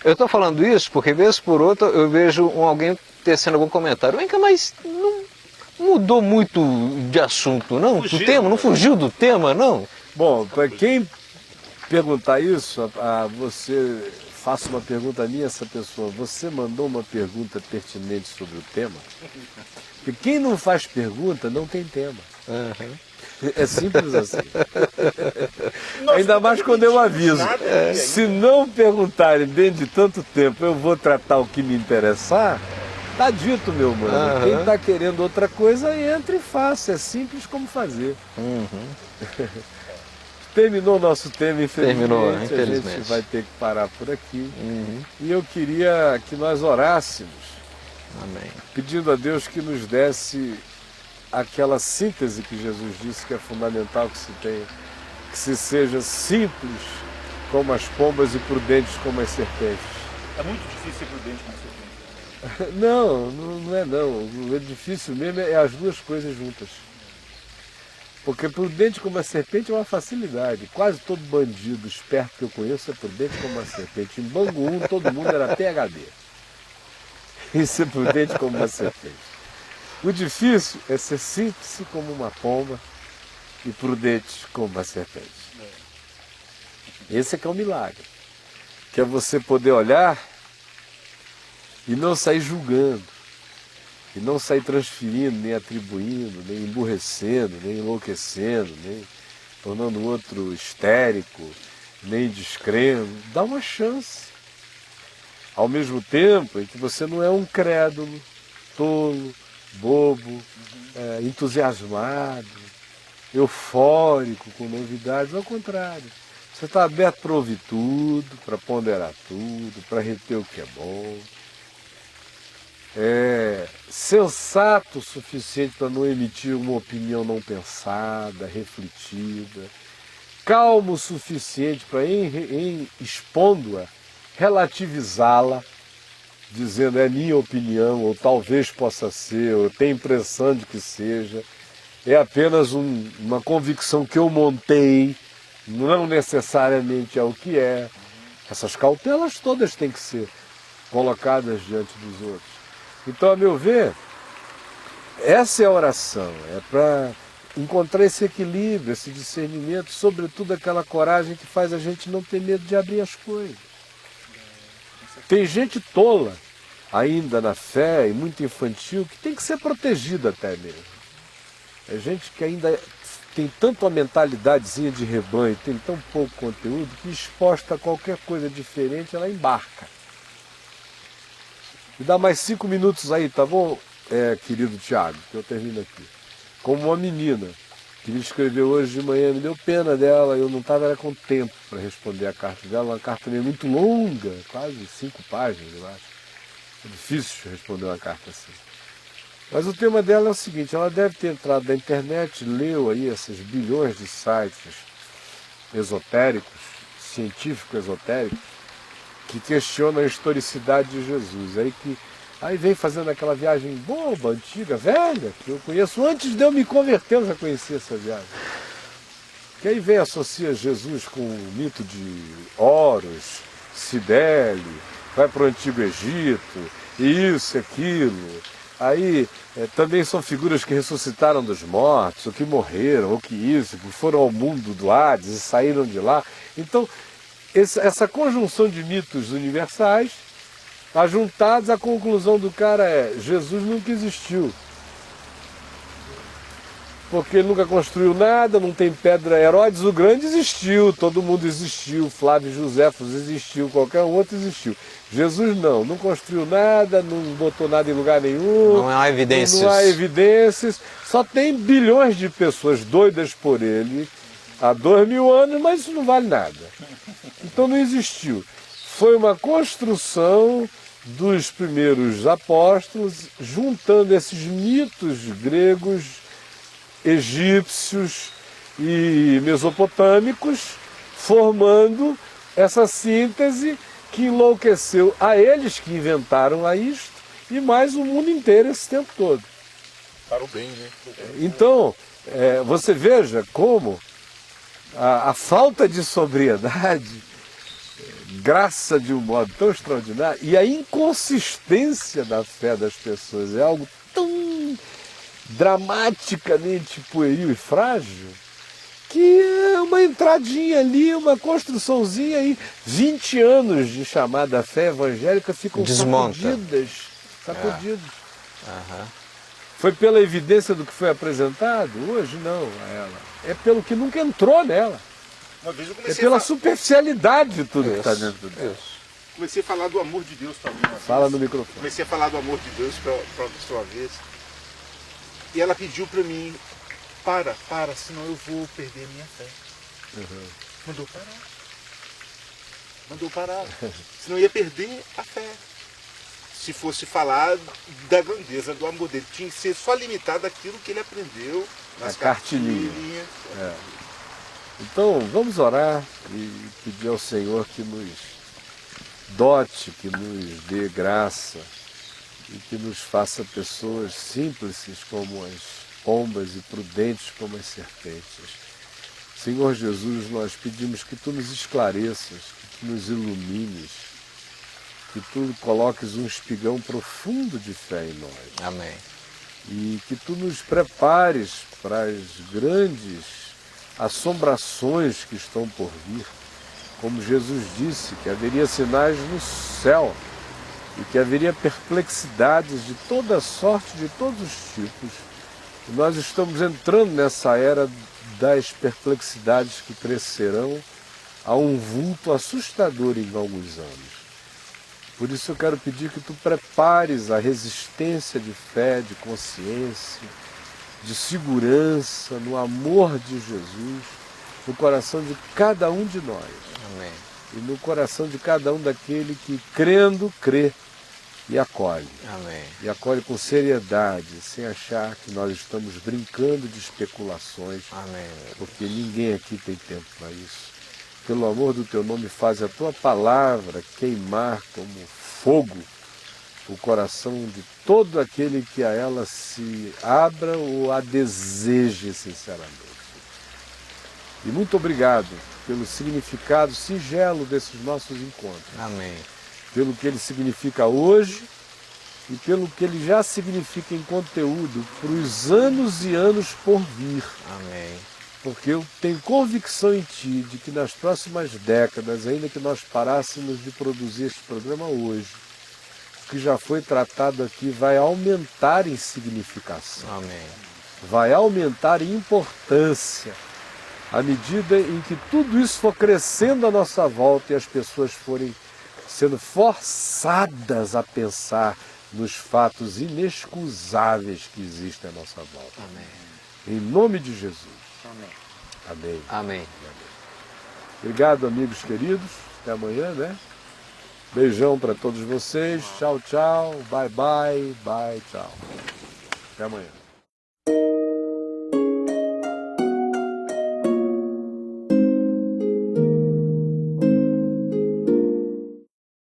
Eu estou falando isso porque, vez por outra, eu vejo alguém tecendo algum comentário. Vem cá, mas não mudou muito de assunto, não? Do tema? Não fugiu do tema, não? Bom, para quem perguntar isso, você faça uma pergunta a mim, essa pessoa, você mandou uma pergunta pertinente sobre o tema? Porque quem não faz pergunta não tem tema. É simples assim. Ainda mais quando eu aviso. Se não perguntarem dentro de tanto tempo, eu vou tratar o que me interessar, tá dito, meu mano. Quem tá querendo outra coisa, entra e faça. É simples como fazer. Terminou o nosso tema, infelizmente. Terminou, A gente vai ter que parar por aqui. E eu queria que nós orássemos, Amém. pedindo a Deus que nos desse aquela síntese que Jesus disse que é fundamental que se tenha, que se seja simples como as pombas e prudentes como as serpentes. É muito difícil ser prudente com serpente. Não é não. O difícil mesmo é as duas coisas juntas. Porque prudente como a serpente é uma facilidade. Quase todo bandido esperto que eu conheço é prudente como a serpente. Em Bangu 1 todo mundo era PhD. E ser prudente como uma serpente. O difícil é ser simples como uma pomba e prudente como uma serpente. Esse é que é o milagre. Que é você poder olhar e não sair julgando. E não sair transferindo, nem atribuindo, nem emburrecendo, nem enlouquecendo, nem tornando o outro histérico, nem descrendo. Dá uma chance. Ao mesmo tempo em que você não é um crédulo, tolo, bobo, entusiasmado, eufórico com novidades. Ao contrário. Você está aberto para ouvir tudo, para ponderar tudo, para reter o que é bom. Sensato o suficiente para não emitir uma opinião não pensada, refletida, calmo o suficiente para, expondo-a, relativizá-la, dizendo é minha opinião, ou talvez possa ser, ou eu tenho impressão de que seja, é apenas uma convicção que eu montei, não necessariamente é o que é. Essas cautelas todas têm que ser colocadas diante dos outros. Então, a meu ver, essa é a oração, é para encontrar esse equilíbrio, esse discernimento, sobretudo aquela coragem que faz a gente não ter medo de abrir as coisas. Tem gente tola ainda na fé e muito infantil que tem que ser protegida até mesmo. É gente que ainda tem tanto a mentalidadezinha de rebanho, tem tão pouco conteúdo, que exposta a qualquer coisa diferente, ela embarca. Me dá mais 5 minutos aí, tá bom, querido Tiago, que eu termino aqui. Como uma menina que me escreveu hoje de manhã, me deu pena dela, eu não estava com tempo para responder a carta dela, uma carta meio muito longa, quase 5 páginas, eu acho. É difícil responder uma carta assim. Mas o tema dela é o seguinte, ela deve ter entrado na internet, leu aí esses bilhões de sites esotéricos, científico-esotéricos, que questionam a historicidade de Jesus. Aí vem fazendo aquela viagem boba, antiga, velha, que eu conheço antes de eu me converter, eu já conhecia essa viagem. Que aí vem associa Jesus com o mito de Horus, Cibele, vai para o Antigo Egito, isso e aquilo. Aí também são figuras que ressuscitaram dos mortos, ou que morreram, ou que foram ao mundo do Hades e saíram de lá. Então, essa conjunção de mitos universais, ajuntados, a conclusão do cara é: Jesus nunca existiu. Porque ele nunca construiu nada, não tem pedra. Herodes o Grande existiu, todo mundo existiu, Flávio Josefos existiu, qualquer outro existiu. Jesus não construiu nada, não botou nada em lugar nenhum. Não há evidências. Não há evidências. Só tem bilhões de pessoas doidas por ele há 2000 anos, mas isso não vale nada. Então não existiu. Foi uma construção dos primeiros apóstolos, juntando esses mitos gregos, egípcios e mesopotâmicos, formando essa síntese que enlouqueceu a eles que inventaram a isto e mais o mundo inteiro esse tempo todo. Para o bem, né? Então, você veja como a falta de sobriedade graça de um modo tão extraordinário e a inconsistência da fé das pessoas é algo tão dramaticamente pueril e frágil, que é uma entradinha ali, uma construçãozinha aí, 20 anos de chamada fé evangélica ficam sacudidas. Foi pela evidência do que foi apresentado? Hoje não a ela. É pelo que nunca entrou nela. Uma vez eu É comecei pela superficialidade de tudo que está Isso, dentro dela. comecei a falar do amor de Deus para mim. Fala no microfone. Comecei a falar do amor de Deus para uma vez. E ela pediu para mim, para, senão eu vou perder minha fé. Mandou parar. Senão eu ia perder a fé. Se fosse falar da grandeza do amor dele, tinha que ser só limitado àquilo que ele aprendeu nas cartilhinhas. Então, vamos orar e pedir ao Senhor que nos dote, que nos dê graça e que nos faça pessoas simples como as pombas e prudentes como as serpentes. Senhor Jesus, nós pedimos que Tu nos esclareças, que Tu nos ilumines, que Tu coloques um espigão profundo de fé em nós. Amém. E que Tu nos prepares para as grandes assombrações que estão por vir. Como Jesus disse, que haveria sinais no céu e que haveria perplexidades de toda sorte, de todos os tipos. E nós estamos entrando nessa era das perplexidades que crescerão a um vulto assustador em alguns anos. Por isso eu quero pedir que Tu prepares a resistência de fé, de consciência, de segurança, no amor de Jesus, no coração de cada um de nós. Amém. E no coração de cada um daquele que, crendo, crê e acolhe. Amém. E acolhe com seriedade, sem achar que nós estamos brincando de especulações, Amém. porque ninguém aqui tem tempo para isso. Pelo amor do Teu nome, faz a Tua palavra queimar como fogo o coração de todo aquele que a ela se abra ou a deseje sinceramente. E muito obrigado pelo significado singelo desses nossos encontros. Amém. Pelo que ele significa hoje e pelo que ele já significa em conteúdo para os anos e anos por vir. Amém. Porque eu tenho convicção em Ti de que nas próximas décadas, ainda que nós parássemos de produzir este programa hoje, o que já foi tratado aqui vai aumentar em significação, Amém. vai aumentar em importância, à medida em que tudo isso for crescendo à nossa volta e as pessoas forem sendo forçadas a pensar nos fatos inexcusáveis que existem à nossa volta. Amém. Em nome de Jesus. Amém. Amém. Amém. Obrigado, amigos queridos. Até amanhã, né? Beijão para todos vocês. Tchau, tchau. Bye, bye. Bye, tchau. Até amanhã.